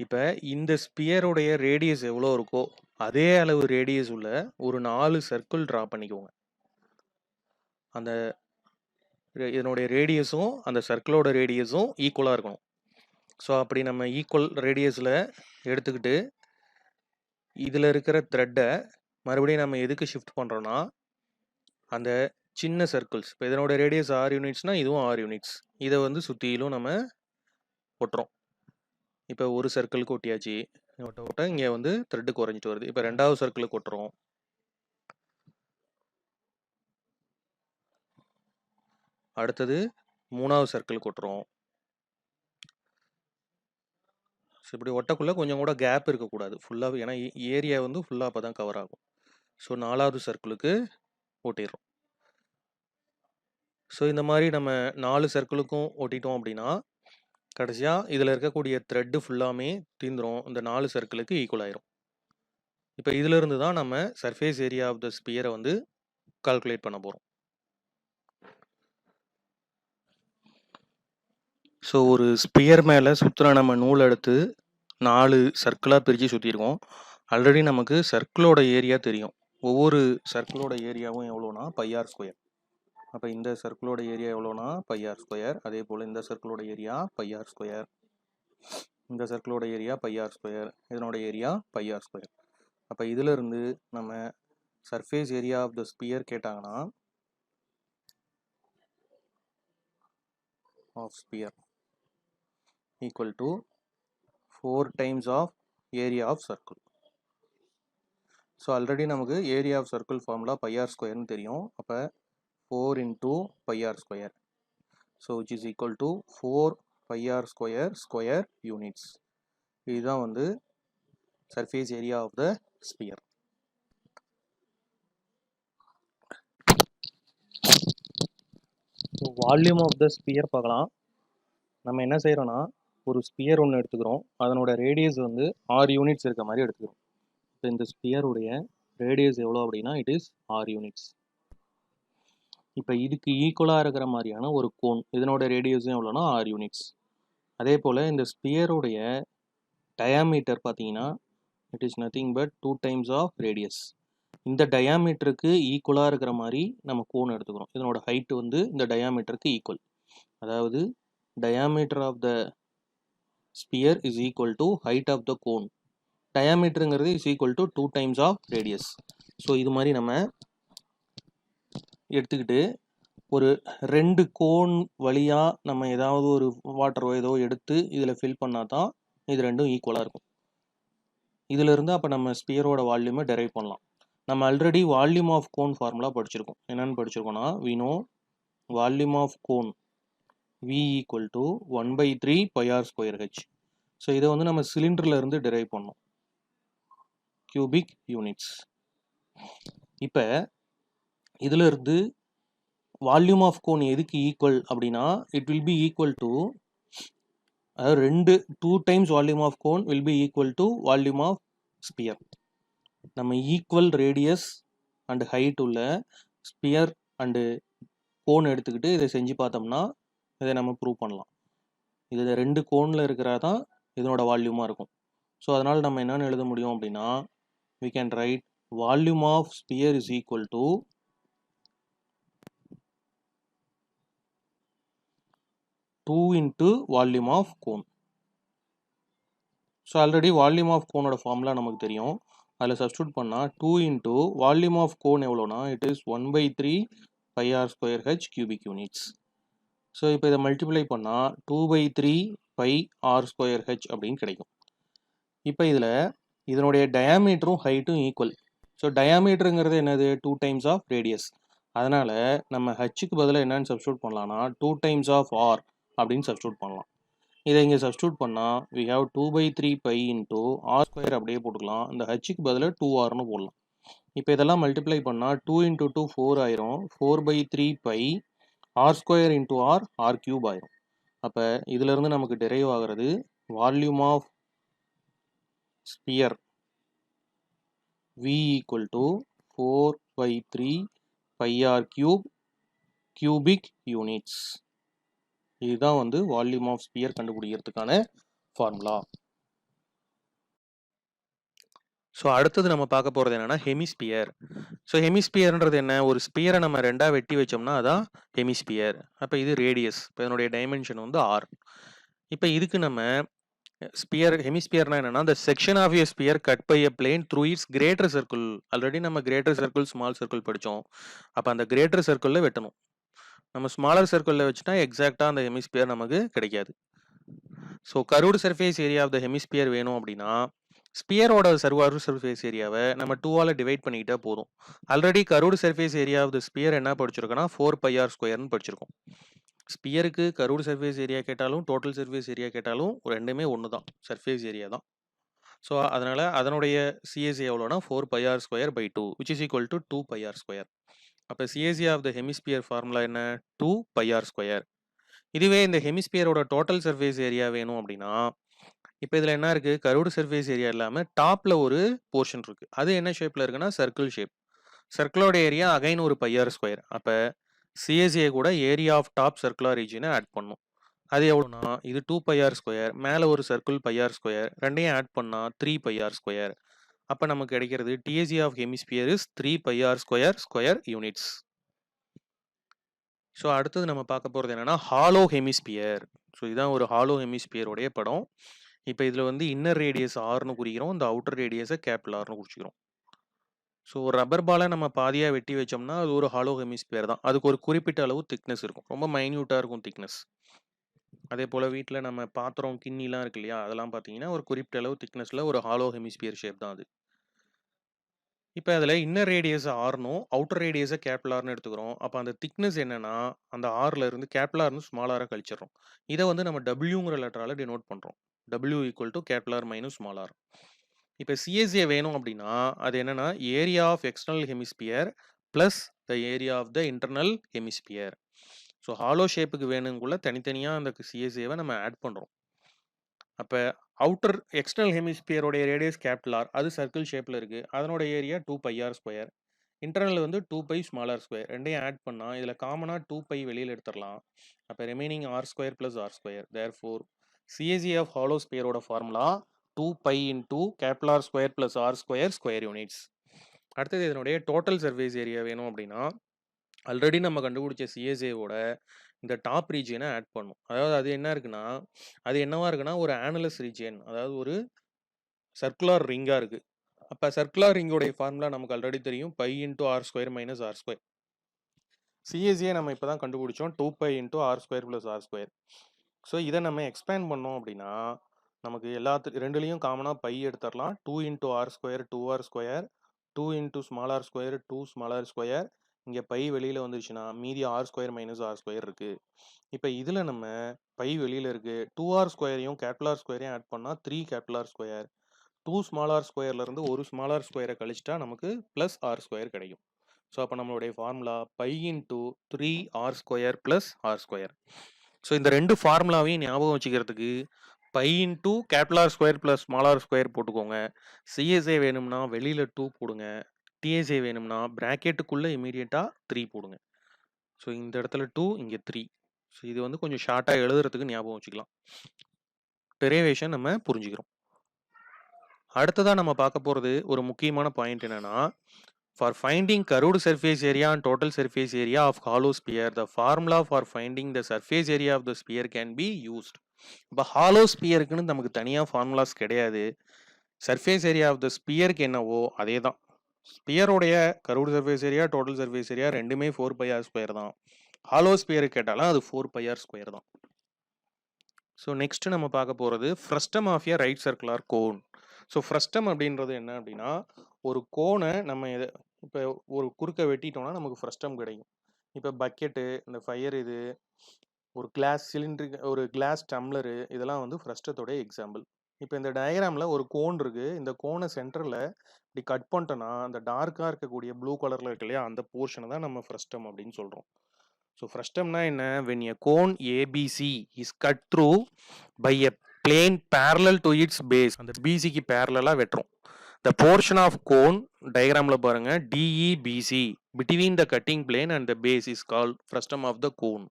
இப்போ இந்த ஸ்பியருடைய ரேடியஸ் எவ்வளோ இருக்கோ அதே அளவு ரேடியஸ் உள்ள ஒரு 4 சர்க்கிள் ட்ரா பண்ணிக்கோங்க. அந்த இதனுடைய ரேடியஸும் அந்த சர்க்கிளோட ரேடியஸும் ஈக்குவலாக இருக்கணும். ஸோ அப்படி நம்ம ஈக்குவல் ரேடியஸில் எடுத்துக்கிட்டு இதில் இருக்கிற த்ரெட்டை மறுபடியும் நம்ம எதுக்கு ஷிஃப்ட் பண்ணுறோன்னா, அந்த சின்ன சர்க்கிள்ஸ், இப்போ இதனோட ரேடியஸ் 6 யூனிட்ஸ்னால் இதுவும் 6 யூனிட்ஸ், இதை சுற்றிலும் நம்ம ஒட்டுறோம். இப்போ ஒரு சர்க்கிளுக்கு ஒட்டியாச்சு, ஒட்ட இங்கே த்ரெட்டு குறைஞ்சிட்டு வருது. இப்போ 2வது சர்க்கிளுக்கு ஒட்டுறோம். அடுத்தது 3வது சர்க்கிளுக்கு ஒட்டுறோம். ஸோ இப்படி ஒட்டக்குள்ளே கொஞ்சம் கூட கேப் இருக்கக்கூடாது ஃபுல்லாக, ஏன்னா ஏரியா ஃபுல்லாக அப்போ தான் கவர் ஆகும். ஸோ 4வது சர்க்கிளுக்கு ஒட்டிடுறோம். ஸோ இந்த மாதிரி நம்ம 4 சர்க்கிளுக்கும் ஒட்டிட்டோம் அப்படின்னா கடைசியாக இதில் இருக்கக்கூடிய த்ரெட்டு ஃபுல்லாமே தீந்துரும், இந்த 4 சர்க்கிளுக்கு ஈக்குவல் ஆயிரும். இப்போ இதிலிருந்து தான் நம்ம சர்ஃபேஸ் ஏரியா ஆஃப் த ஸ்பியரை கால்குலேட் பண்ண போகிறோம். ஸோ ஒரு ஸ்பியர் மேலே சுற்றுற நம்ம நூல் எடுத்து 4 சர்க்கிளாக பிரித்து சுற்றிருக்கோம். ஆல்ரெடி நமக்கு சர்க்கிளோட ஏரியா தெரியும். ஒவ்வொரு சர்க்கிளோட ஏரியாவும் எவ்வளோனா πr ஸ்கொயர். அப்போ இந்த சர்க்கிளோட ஏரியா எவ்வளோனா πr ஸ்கொயர். அதே போல் இந்த சர்க்கிளோட ஏரியா πr ஸ்கொயர், இந்த சர்க்கிளோட ஏரியா πr ஸ்கொயர், இதனோட ஏரியா πr ஸ்கொயர். அப்போ இதிலிருந்து நம்ம surface area of the sphere கேட்டாங்கன்னா of sphere equal to 4 times of area of circle. So already நமக்கு area of circle formula pi r ஸ்கொயர்னு தெரியும். அப்போ 4 into pi r square. So which is equal to 4 pi r square square units. இதுதான் வந்து surface area of the sphere. Volume of the sphere பார்க்கலாம். நம்ம என்ன செய்கிறோன்னா ஒரு ஸ்பியர் ஒன்று எடுத்துக்கிறோம், அதனோட ரேடியஸ் வந்து 6 யூனிட்ஸ் இருக்க மாதிரி எடுத்துக்கிறோம். இப்போ இந்த ஸ்பியருடைய ரேடியஸ் எவ்வளோ அப்படின்னா இட் இஸ் 6 யூனிட்ஸ். இப்போ இதுக்கு ஈக்குவலாக இருக்கிற மாதிரியான ஒரு கோன், இதனோட ரேடியஸும் எவ்வளோனா 6 யூனிட்ஸ். அதே போல் இந்த ஸ்பியருடைய டயாமீட்டர் பார்த்தீங்கன்னா it is nothing but 2 times of radius. இந்த டயாமீட்டருக்கு ஈக்குவலாக இருக்கிற மாதிரி நம்ம கோன் எடுத்துக்கிறோம். இதனோட ஹைட் வந்து இந்த டயாமீட்டருக்கு ஈக்குவல். அதாவது diameter of the sphere is equal to height of the cone. டயாமீட்டருங்கிறது is equal to 2 times of radius. So இது மாதிரி நம்ம எடுத்துக்கிட்டு ஒரு 2 கோன் வழியாக நம்ம ஏதாவது ஒரு வாட்டரோ ஏதோ எடுத்து இதில் ஃபில் பண்ணால் தான் இது ரெண்டும் ஈக்குவலாக இருக்கும். இதிலிருந்து அப்போ நம்ம ஸ்பியரோட வால்யூமை டெரைவ் பண்ணலாம். நம்ம already volume of cone formula படிச்சிருக்கோம். என்னென்னு படிச்சிருக்கோம்னா we know volume of cone v equal to 1/3 pi r square h. So இதை வந்து நம்ம சிலிண்டரில் இருந்து டெரைவ் பண்ணோம், கியூபிக் யூனிட்ஸ். இப்போ இதில் இருந்து வால்யூம் ஆஃப் கோன் எதுக்கு ஈக்குவல் அப்படின்னா it will be equal to, அதாவது 2 times volume of cone will be equal to volume of sphere. நம்ம ஈக்குவல் ரேடியஸ் அண்ட் ஹைட் உள்ள ஸ்பியர் அண்டு கோன் எடுத்துக்கிட்டு இதை செஞ்சு பார்த்தோம்னா இதை நம்ம ப்ரூவ் பண்ணலாம். இது 2 கோனில் இருக்கிறதான் இதனோட வால்யூமாக இருக்கும். ஸோ அதனால் நம்ம என்னென்னு எழுத முடியும் அப்படின்னா we can write volume of sphere is equal to 2 into volume of cone. So already volume of கோனோட ஃபார்முலா நமக்கு தெரியும். அதில் சப்ஸ்டியூட் பண்ணால் 2 into வால்யூம் ஆஃப் கோன் எவ்வளோனா it is 1/3 pi r square h cubic units. So இப்போ இதை multiply பண்ணால் 2/3 pi r square h அப்படின்னு கிடைக்கும். இப்போ இதில் இதனுடைய டயாமீட்டரும் ஹைட்டும் ஈக்குவல். ஸோ டயாமீட்டருங்கிறது என்னது 2 times ஆஃப் ரேடியஸ். அதனால் நம்ம ஹச்சுக்கு பதிலாக என்னென்னு சப்ஸ்டியூட் பண்ணலாம்னா 2 times ஆஃப் ஆர் அப்படின்னு சப்ஸ்டியூட் பண்ணலாம். இதை இங்கே சப்ஸ்டியூட் பண்ணால் we have 2/3 pi into r square அப்படியே போட்டுக்கலாம். இந்த ஹச்சுக்கு பதிலாக 2rனு போடலாம். இப்போ இதெல்லாம் மல்டிப்ளை பண்ணால் 2 into 2 4 ஆயிரும். 4/3 pi r square into r cube ஆயிரும். அப்போ இதிலிருந்து நமக்கு டெரைவ் ஆகிறது volume of sphere v equal to 4/3 pi r cube cubic units. இதுதான் வந்து வால்யூம் ஆஃப் ஸ்பியர் கண்டுபிடிக்கிறதுக்கான ஃபார்முலா. ஸோ அடுத்தது நம்ம பார்க்க போகிறது என்னென்னா ஹெமிஸ்பியர். ஸோ ஹெமிஸ்பியர்ன்றது என்ன, ஒரு ஸ்பியரை நம்ம ரெண்டாக வெட்டி வச்சோம்னா அதான் ஹெமிஸ்பியர். அப்போ இது ரேடியஸ், இப்போ இதனுடைய டைமென்ஷன் வந்து r. இப்போ இதுக்கு நம்ம ஸ்பியர் ஹெமிஸ்பியர்னா என்னன்னா the section of a sphere cut by a plane through its greater circle. Already நம்ம கிரேட்டர் சர்க்கிள் ஸ்மால் சர்க்கிள் படித்தோம். அப்போ அந்த கிரேட்டர் சர்க்கிளில் வெட்டணும். நம்ம ஸ்மாலர் சர்க்கிளில் வச்சுட்டா எக்ஸாக்டாக அந்த ஹெமிஸ்பியர் நமக்கு கிடைக்காது. So curved surface area of the hemisphere வேணும் அப்படின்னா ஸ்பியரோட கர்வ்டு சர்ஃபேஸ் ஏரியாவை நம்ம 2ஆல் டிவைட் பண்ணிக்கிட்டா போதும். Already curved surface area of the sphere என்ன படிச்சிருக்கோன்னா 4 pi r ஸ்கொயர்னு படிச்சிருக்கோம். ஸ்பியருக்கு கர்வ்டு சர்ஃபேஸ் ஏரியா கேட்டாலும் டோட்டல் சர்ஃபேஸ் ஏரியா கேட்டாலும் ரெண்டுமே ஒன்று தான், சர்ஃபேஸ் ஏரியா தான். ஸோ அதனால் அதனுடைய சிஎஸ்சி எவ்வளோனா 4 pi r square by 2 which is equal to 2 pi r square. அப்போ CSC of the hemisphere formula என்ன 2 pi r square. இதுவே இந்த ஹெமிஸ்பியரோட டோட்டல் சர்ஃபேஸ் ஏரியா வேணும் அப்படின்னா இப்போ இதில் என்ன இருக்குது, கர்வ்டு சர்ஃபேஸ் ஏரியா இல்லாமல் டாப்பில் ஒரு போர்ஷன் இருக்குது. அது என்ன ஷேப்பில் இருக்குன்னா சர்க்கிள் ஷேப். சர்க்கிளோட ஏரியா அகைன் ஒரு pi r square. அப்போ சிஎஸ்சியை கூட ஏரியா ஆஃப் டாப் சர்க்குலர் ரீஜனை ஆட் பண்ணும். அது எவ்வளோனா இது 2 pi r square, மேலே ஒரு சர்க்கிள் pi r square, ரெண்டையும் ஆட் பண்ணால் 3 pi r square. அப்போ நமக்கு கிடைக்கிறது TSC of hemisphere is 3 pi r square square units. So அடுத்தது நம்ம பார்க்க போகிறது என்னென்னா ஹாலோ ஹெமிஸ்பியர். ஸோ இதுதான் ஒரு ஹாலோ ஹெமிஸ்பியருடைய படம். இப்போ இதில் வந்து இன்னர் ரேடியஸ் ஆர்னு குறிக்கிறோம், இந்த அவுட்டர் ரேடியஸை கேபிட்டல் ஆர்னு குறிச்சிக்கிறோம். ஸோ ரப்பர் பாலை நம்ம பாதியாக வெட்டி வச்சோம்னா அது ஒரு ஹாலோ ஹெமிஸ்பியர் தான். அதுக்கு ஒரு குறிப்பிட்ட அளவு திக்னஸ் இருக்கும், ரொம்ப மைன்யூட்டாக இருக்கும் திக்னஸ். அதே போல் வீட்டில் நம்ம பாத்திரம் கிண்ணிலாம் இருக்கு இல்லையா, அதெல்லாம் பார்த்தீங்கன்னா ஒரு குறிப்பிட்ட அளவு திக்னஸில் ஒரு ஹாலோ ஹெமிஸ்பியர் ஷேப் தான் அது. இப்போ அதில் இன்னர் ரேடியஸை ஆர்னும் அவுட்டர் ரேடியஸை கேப்லார்னு எடுத்துக்கிறோம். அப்போ அந்த திக்னஸ் என்னன்னா அந்த ஆர்ல இருந்து கேப்லார்னு ஸ்மாலாரை கழிச்சிடறோம். இதை வந்து நம்ம டபிள்யூங்கிற லெட்டரால் டினோட் பண்ணுறோம். W equal to capital R minus small r. இப்போ சிஎஸ்ஏ வேணும் அப்படின்னா அது என்னன்னா area of external hemisphere plus the area of the internal hemisphere. So hollow ஷேப்புக்கு வேணுங்குள்ள தனித்தனியாக அந்த சிஎஸ்ஏவை நம்ம ஆட் பண்ணுறோம். அப்போ அவுட்டர் எக்ஸ்டர்னல் ஹெமிஸ்பியரோடைய ரேடியஸ் கேபிட்டல் ஆர், அது சர்க்கிள் ஷேப்பில் இருக்குது, அதனோட ஏரியா 2πr². இன்டர்னல் வந்து 2π ஸ்மாலர் ஸ்கொயர். ரெண்டையும் ஆட் பண்ணால் இதில் காமனாக 2π வெளியில் எடுத்துடலாம். அப்போ remaining r² + r². Therefore CSA of hollow ஸ்பியரோட formula 2π × R² + r² square units. அடுத்தது இதனுடைய டோட்டல் சர்ஃபேஸ் ஏரியா வேணும் அப்படின்னா ஆல்ரெடி நம்ம கண்டுபிடிச்ச சிஎஸ்ஏவோட இந்த டாப் ரீஜியனை ஆட் பண்ணும். அதாவது அது என்ன இருக்குன்னா அது என்னவா இருக்குன்னா ஒரு ஆனலஸ் ரீஜியன், அதாவது ஒரு சர்க்குலர் ரிங்காக இருக்குது. அப்போ சர்க்குலர் ரிங்கோடைய ஃபார்முலா நமக்கு ஆல்ரெடி தெரியும், π × R² - r². சிஎஸ்ஏ நம்ம இப்போ தான் கண்டுபிடிச்சோம் 2π × R² + r². ஸோ இதை நம்ம எக்ஸ்பேண்ட் பண்ணோம் அப்படின்னா நமக்கு ரெண்டுலேயும் காமனாக π எடுத்துடலாம். 2 × R² 2r², 2 × small r², 2 small r². இங்கே பை வெளியில் வந்துருச்சுன்னா மீதி r² - r² இருக்குது. இப்போ இதில் நம்ம பை வெளியில் இருக்குது, 2r²யும் கேபிட்டல் R²யும் ஆட் பண்ணால் 3 கேபிட்டல் R². 2 ஸ்மால் r²லேருந்து ஒரு ஸ்மால் r² கழிச்சிட்டா நமக்கு ப்ளஸ் r² கிடைக்கும். ஸோ அப்போ நம்மளுடைய ஃபார்முலா π × 3r² + r². ஸோ இந்த ரெண்டு ஃபார்முலாவையும் ஞாபகம் வச்சுக்கிறதுக்கு π × கேபிட்டல் R² + ஸ்மால் r² போட்டுக்கோங்க. சிஎஸ்ஏ வேணும்னா வெளியில் 2 போடுங்க. டிஎஸ்ஏ வேணும்னா ப்ராக்கெட்டுக்குள்ளே இமீடியட்டாக 3 போடுங்க. ஸோ இந்த இடத்துல 2, இங்கே 3. ஸோ இது வந்து கொஞ்சம் ஷார்ட்டாக எழுதுறதுக்கு ஞாபகம் வச்சுக்கலாம். டெரிவேஷன் நம்ம புரிஞ்சுக்கிறோம். அடுத்ததாக நம்ம பார்க்க போகிறது ஒரு முக்கியமான பாயிண்ட் என்னன்னா, for finding curved surface area and total surface area of hollow sphere, the formula for finding the surface area of the sphere can be used. இப்போ ஹாலோ ஸ்பியருக்குன்னு நமக்கு தனியாக ஃபார்முலாஸ் கிடையாது. சர்ஃபேஸ் ஏரியா ஆஃப் த ஸ்பியருக்கு என்னவோ அதே தான். ஸ்பியருடைய curved surface area total surface area ரெண்டுமே 4πr² தான். ஹாலோ ஸ்பியருக்கு கேட்டாலும் அது 4πr² தான். ஸோ நெக்ஸ்ட் நம்ம பார்க்க போகிறது frustum of a right circular cone. So frustum அப்படின்றது என்ன அப்படின்னா ஒரு கோனை நம்ம இப்போ ஒரு குறுக்க வெட்டிட்டோம்னா நமக்கு ஃப்ரஸ்டம் கிடைக்கும். இப்போ பக்கெட்டு, இந்த ஃபயர், இது ஒரு கிளாஸ் சிலிண்டர், ஒரு கிளாஸ் டம்ளரு, இதெல்லாம் வந்து ஃப்ரஸ்டத்தோட எக்ஸாம்பிள். இப்போ இந்த டயக்ராமில் ஒரு கோன் இருக்குது. இந்த கோனை சென்டரில் இப்படி கட் பண்ணிட்டோன்னா அந்த டார்க்காக இருக்கக்கூடிய ப்ளூ கலரில் இருக்கு இல்லையா, அந்த போர்ஷனை தான் நம்ம ஃப்ரஸ்டம் அப்படின்னு சொல்கிறோம். ஸோ ஃப்ரஸ்டம்னா என்ன? when a cone ABC is cut through by a plane parallel to its base, அந்த பிசிக்கு பேரலாக வெட்டுறோம். the portion of cone டயக்ராமில் பாருங்க DEBC between the cutting plane and the base is called frustum of the cone.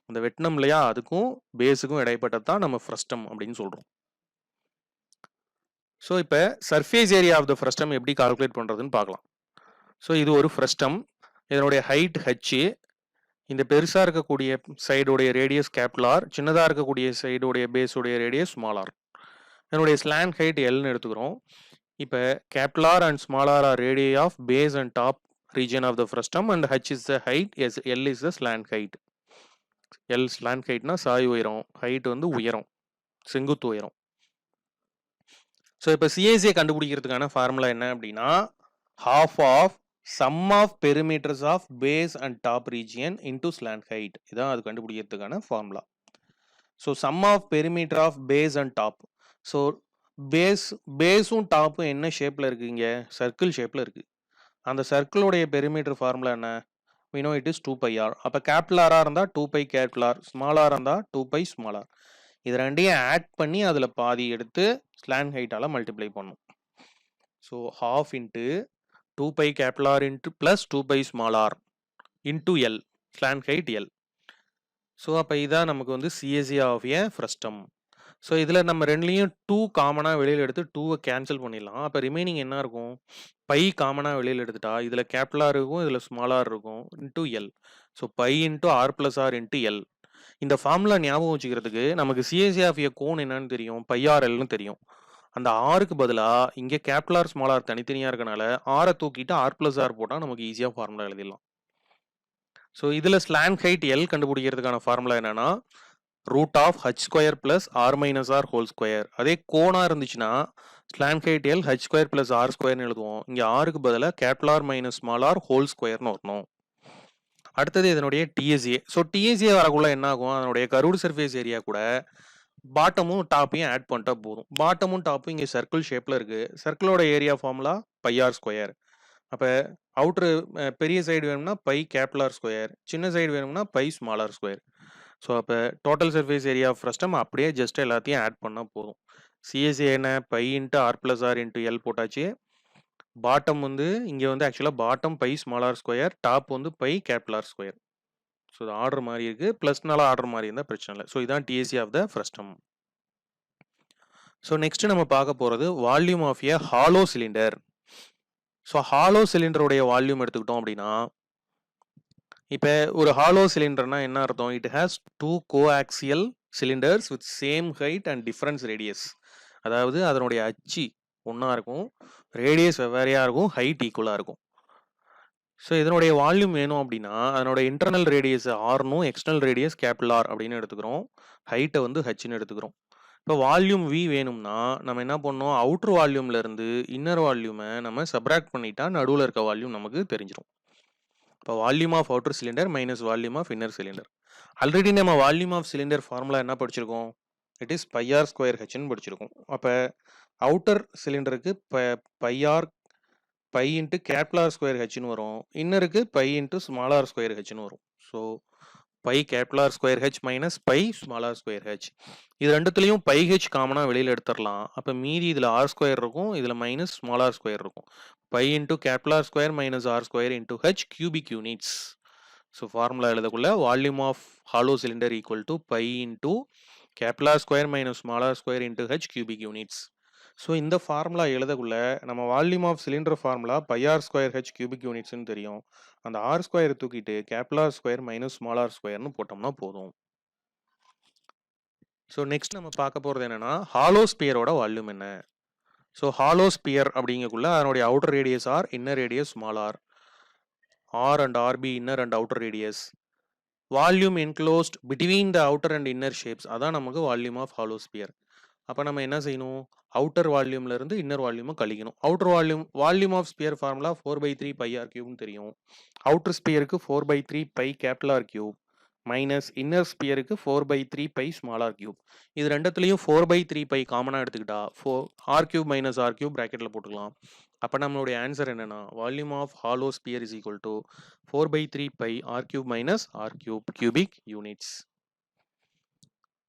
அந்த வெட்டினம் இல்லையா, அதுக்கும் பேஸுக்கும் இடைப்பட்டது தான் நம்ம frustum அப்படின்னு சொல்கிறோம். ஸோ இப்போ surface area of the frustum எப்படி கால்குலேட் பண்ணுறதுன்னு பார்க்கலாம். ஸோ இது ஒரு ஃப்ரஸ்டம், இதனுடைய ஹைட் h, இந்த பெருசாக இருக்கக்கூடிய சைடுடைய ரேடியஸ் கேபிட்டல் ஆர், சின்னதாக இருக்கக்கூடிய சைடுடைய பேஸுடைய ரேடியஸ் ஸ்மால் ஆர். இதனுடைய ஸ்லாண்ட் ஹைட் எல்னு எடுத்துக்கிறோம். இப்போ capital R and small R r radii of base and top region of the frustum and h is the height, l is the slant height. L slant ஹைட்னா சாய் உயரம், height வந்து உயரம், செங்குத்து உயரம். ஸோ இப்போ சிஎஸ்ஏ கண்டுபிடிக்கிறதுக்கான ஃபார்முலா என்ன அப்படின்னா half of sum of perimeters of base and top region into slant height. இதான் அது கண்டுபிடிக்கிறதுக்கான formula. So sum of perimeter of base and top. So பேஸும் டாப்பும் என்ன ஷேப்பில் இருக்குது? இங்கே சர்க்கிள் ஷேப்பில் இருக்குது. அந்த சர்க்கிளோடைய பெரிமீட்டர் ஃபார்முலா என்ன? we know it is 2πr. அப்போ கேபிட்டல் ஆராக இருந்தால் 2π கேபிட்டல் ஆர், ஸ்மால் ஆர் இருந்தால் 2π ஸ்மால் ஆர். இது ரெண்டையும் ஆட் பண்ணி அதில் பாதி எடுத்து ஸ்லாண்ட் ஹைட்டால் மல்டிப்ளை பண்ணும். So half into 2π capital R into plus 2π small r into L, slant height L. So அப்போ இதான் நமக்கு வந்து CSA of a frustum. So இதில் நம்ம ரெண்டுலேயும் 2 காமனாக வெளியில் எடுத்து 2வை கேன்சல் பண்ணிடலாம். அப்போ ரிமைனிங் என்ன இருக்கும்? π காமனாக வெளியில் எடுத்துட்டா இதில் கேபிட்டல் ஆர் இருக்கும், இதில் ஸ்மால் ஆர் இருக்கும், into l. So π into r plus r into l. இந்த ஃபார்முலா ஞாபகம் வச்சுக்கிறதுக்கு நமக்கு சிஎஸ்ஏ ஆஃப் ஏ கோன் என்னன்னு தெரியும், πrlன்னு தெரியும். அந்த ஆருக்கு பதிலாக இங்கே கேபிட்டல் ஆர் ஸ்மால் ஆர் தனித்தனியாக இருக்கனால ஆரை தூக்கிட்டு ஆர் ப்ளஸ் ஆர் போட்டால் நமக்கு ஈஸியாக ஃபார்முலா எழுதிடலாம். ஸோ இதில் ஸ்லாண்ட் ஹைட் எல் கண்டுபிடிக்கிறதுக்கான ஃபார்முலா என்னன்னா root of H square plus R minus R whole square. அதே கோணா இருந்துச்சுன்னா slant height L H square plus R square எழுதுவோம். இங்கே ஆருக்கு பதிலாக capital R minus small R whole ஸ்கொயர்னு வரணும். அடுத்தது இதனுடைய டிஎஸ்ஏ. ஸோ டிஎஸ்ஏ வரக்குள்ள என்ன ஆகும், அதனுடைய கர்வ்டு சர்ஃபேஸ் ஏரியா கூட பாட்டமும் டாப்பையும் ஆட் பண்ணிட்டா போதும். பாட்டமும் டாப்பும் இங்கே சர்க்கிள் ஷேப்பில் இருக்குது. சர்க்கிளோட area formula pi R square. அப்போ அவுட்ரு பெரிய சைடு வேணும்னா பை கேபிட்டல் ஆர் ஸ்கொயர், சின்ன சைடு வேணும்னா pi small r square. So அப்போ total surface area of frustum அப்படியே ஜஸ்ட் எல்லாத்தையும் ஆட் பண்ணால் போதும். சிஎஸ்ஏ என்ன, pi into r plus r into l போட்டாச்சு. பாட்டம் வந்து இங்கே வந்து ஆக்சுவலாக bottom pi small r square, top வந்து pi capital R square. So இது ஆர்டர் மாதிரி இருக்குது, ப்ளஸ்னால ஆர்டர் மாதிரி இருந்தால் பிரச்சனை இல்லை. ஸோ இதான் DSC of the frustum. So next நம்ம பார்க்க போகிறது volume of a hollow cylinder. So hollow சிலிண்டருடைய வால்யூம் எடுத்துக்கிட்டோம் அப்படின்னா, இப்போ ஒரு ஹாலோ சிலிண்டர்னா என்ன அர்த்தம், it has two coaxial cylinders with same height and difference radius. அதாவது அதனுடைய அச்சு ஒன்றா இருக்கும், ரேடியஸ் வெவ்வேறையாக இருக்கும், ஹைட் ஈக்குவலாக இருக்கும். ஸோ இதனுடைய வால்யூம் வேணும் அப்படின்னா அதனோட இன்டர்னல் ரேடியஸ் ஆர்னும் எக்ஸ்டர்னல் ரேடியஸ் கேபிட்டல் ஆர் அப்படின்னு எடுத்துக்கிறோம், ஹைட்டை வந்து ஹச்னு எடுத்துக்கிறோம். இப்போ வால்யூம் வி வேணும்னா நம்ம என்ன பண்ணோம், அவுட்டர் வால்யூம்ல இருந்து இன்னர் வால்யூமை நம்ம சப்ராக்ட் பண்ணிட்டா நடுவில் இருக்க வால்யூம் நமக்கு தெரிஞ்சிடும். இப்போ volume of outer cylinder minus volume of inner cylinder. Already நம்ம வால்யூம் ஆஃப் சிலிண்டர் ஃபார்முலா என்ன படிச்சிருக்கோம், it is pi R square ஹெச்னு படிச்சிருக்கோம். அப்போ அவுட்டர் சிலிண்டருக்கு pi R pi into capital R square ஹெச்னு வரும், இன்னருக்கு pi into small r square ஹெச்னு வரும். So pi capital R square H minus pi small r square H. இது ரெண்டுத்துலையும் பை ஹெச் காமனாக வெளியில் எடுத்துடலாம். அப்போ மீதி இதில் ஆர் ஸ்கொயர் இருக்கும், இதில் மைனஸ் ஸ்மால் ஆர் ஸ்கொயர் இருக்கும். Pi into capital R square minus R square into H cubic units. So formula எழுதக்குள்ள volume of hollow cylinder equal to pi into capital R square minus small r square into H cubic units. So இந்த formula எழுதக்குள்ள நம்ம volume of cylinder formula pi R square H cubic யூனிட்ஸ்னு தெரியும். அந்த R square தூக்கிட்டு capital R square minus small r ஸ்கொயர்னு போட்டோம்னா போதும். ஸோ நெக்ஸ்ட் நம்ம பார்க்க போகிறது என்னன்னா ஹாலோ ஸ்பியரோட வால்யூம் என்ன. ஸோ ஹாலோ ஸ்பியர் அப்படிங்கக்குள்ள அதனுடைய outer radius R, inner radius small R, R and ஆர்பி inner and outer radius, volume enclosed between the outer and inner shapes, அதான் நமக்கு வால்யூம் ஆஃப் ஹாலோ ஸ்பியர். அப்போ நம்ம என்ன செய்யணும், அவுட்டர் வால்யூம்ல இருந்து இன்னர் வால்யூமை கழிக்கணும். Outer volume of sphere formula 4/3 pi R கியூப்னு தெரியும். அவுட்டர் ஸ்பியருக்கு 4/3 pi capital R cube minus inner ஸ்பியருக்கு 4/3 பை ஸ்மால் ஆர் கியூப். இது ரெண்டுத்துலையும் 4/3 பை காமனாக எடுத்துக்கிட்டா R cube minus R cube ப்ராக்கெட்டில் போட்டுக்கலாம். அப்போ நம்மளுடைய ஆன்சர் என்னன்னா volume of hollow sphere is equal to 4/3 pi R cube minus R cube cubic units.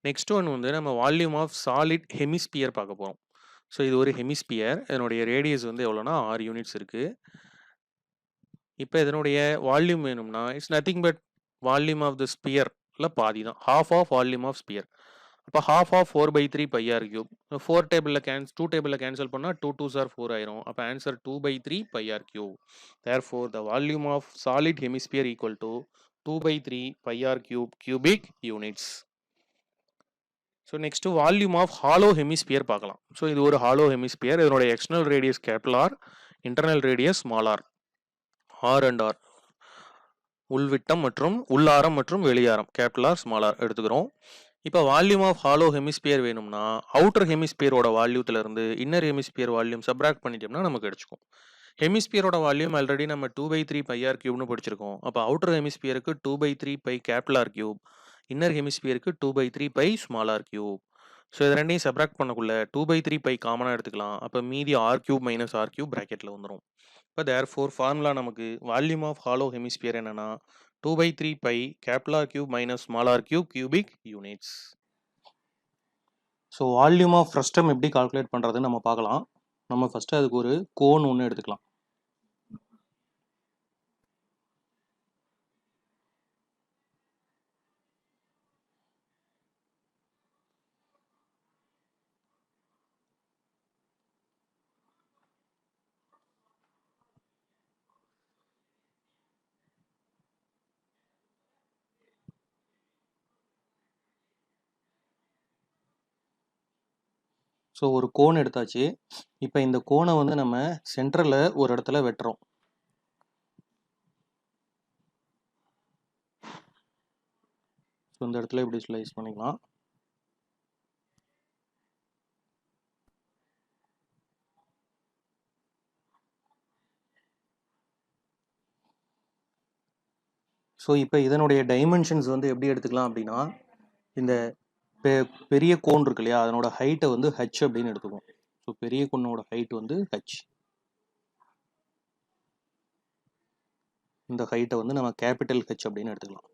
Next one வந்து நம்ம வால்யூம் ஆஃப் சாலிட் ஹெமிஸ்பியர் பார்க்க போகிறோம். ஸோ இது ஒரு ஹெமிஸ்பியர், இதனுடைய ரேடியஸ் வந்து எவ்வளோனா 6 யூனிட்ஸ் இருக்குது. இப்போ இதனுடைய வால்யூம் வேணும்னா it's nothing but volume of the ஸ்பியரில் பாதி தான், half of volume of sphere. அப்போ half of 4/3 pi R cube. 4 டேபிளில் 2 டேபிளில் கேன்சல் பண்ணால் 2 2s are 4 ஆயிரும். அப்போ answer 2/3 pi R cube. Therefore the volume of solid hemisphere equal to 2/3 pi R cube cubic units. So next volume of hollow hemisphere பார்க்கலாம். ஸோ இது ஒரு hollow hemisphere, இதனுடைய external radius capital R, internal radius small R, R and r உள்விட்டம் மற்றும் உள்ளாரம் மற்றும் வெளியாரம் கேபிட்டல் ஆர் ஸ்மால் ஆர் எடுத்துக்கிறோம். இப்போ வால்யூம் ஆஃப் ஹாலோ ஹெமிஸ்பியர் வேணும்னா அவுட்டர் ஹெமிஸ்பியரோட வால்யூத்திலிருந்து இன்னர் ஹெமிஸ்பியர் வால்யூம் சப்ராக்ட் பண்ணிட்டோம்னா நமக்கு கிடைச்சிக்கும். ஹெமிஸ்பியரோட வால்யூம் ஆல்ரெடி நம்ம 2/3 பை ஆர் கியூப்னு படிச்சிருக்கோம். அப்போ அவுட்டர் ஹெமிஸ்பியருக்கு 2/3 pi capital R cube, inner ஹெமிஸ்பியருக்கு 2/3 pi small r cube. So இது ரெண்டையும் சப்ராக்ட் பண்ணக்குள்ள 2/3 பை காமனாக எடுத்துக்கலாம். அப்போ மீதி R cube minus R cube ப்ராக்கெட்டில் வந்துடும். இப்போ தேர்ஃபோர் ஃபார்முலா நமக்கு வால்யூம் ஆஃப் ஹாலோ ஹெமிஸ்பியர் என்னன்னா 2/3 pi capital R cube minus small r cube cubic units. So volume of frustum எப்படி கால்குலேட் பண்ணுறதுன்னு நம்ம பார்க்கலாம். நம்ம ஃபஸ்ட்டு அதுக்கு ஒரு கோன் ஒன்று எடுத்துக்கலாம். ஸோ ஒரு கோன் எடுத்தாச்சு. இப்போ இந்த கோனை வந்து நம்ம சென்டரில் ஒரு இடத்துல வெட்டுறோம். இந்த இடத்துல இப்படி ஸ்லைஸ் பண்ணிக்கலாம். ஸோ இப்போ இதனுடைய டைமென்ஷன்ஸ் வந்து எப்படி எடுத்துக்கலாம் அப்படின்னா, இந்த பெரிய கோன் இருக்கு இல்லையா, அதனோட ஹைட்டை வந்து ஹச் அப்படின்னு எடுத்துக்குவோம். ஸோ பெரிய கோனோட ஹைட் வந்து ஹச். இந்த ஹைட்டை வந்து நம்ம கேபிட்டல் ஹெச் அப்படின்னு எடுத்துக்கலாம்.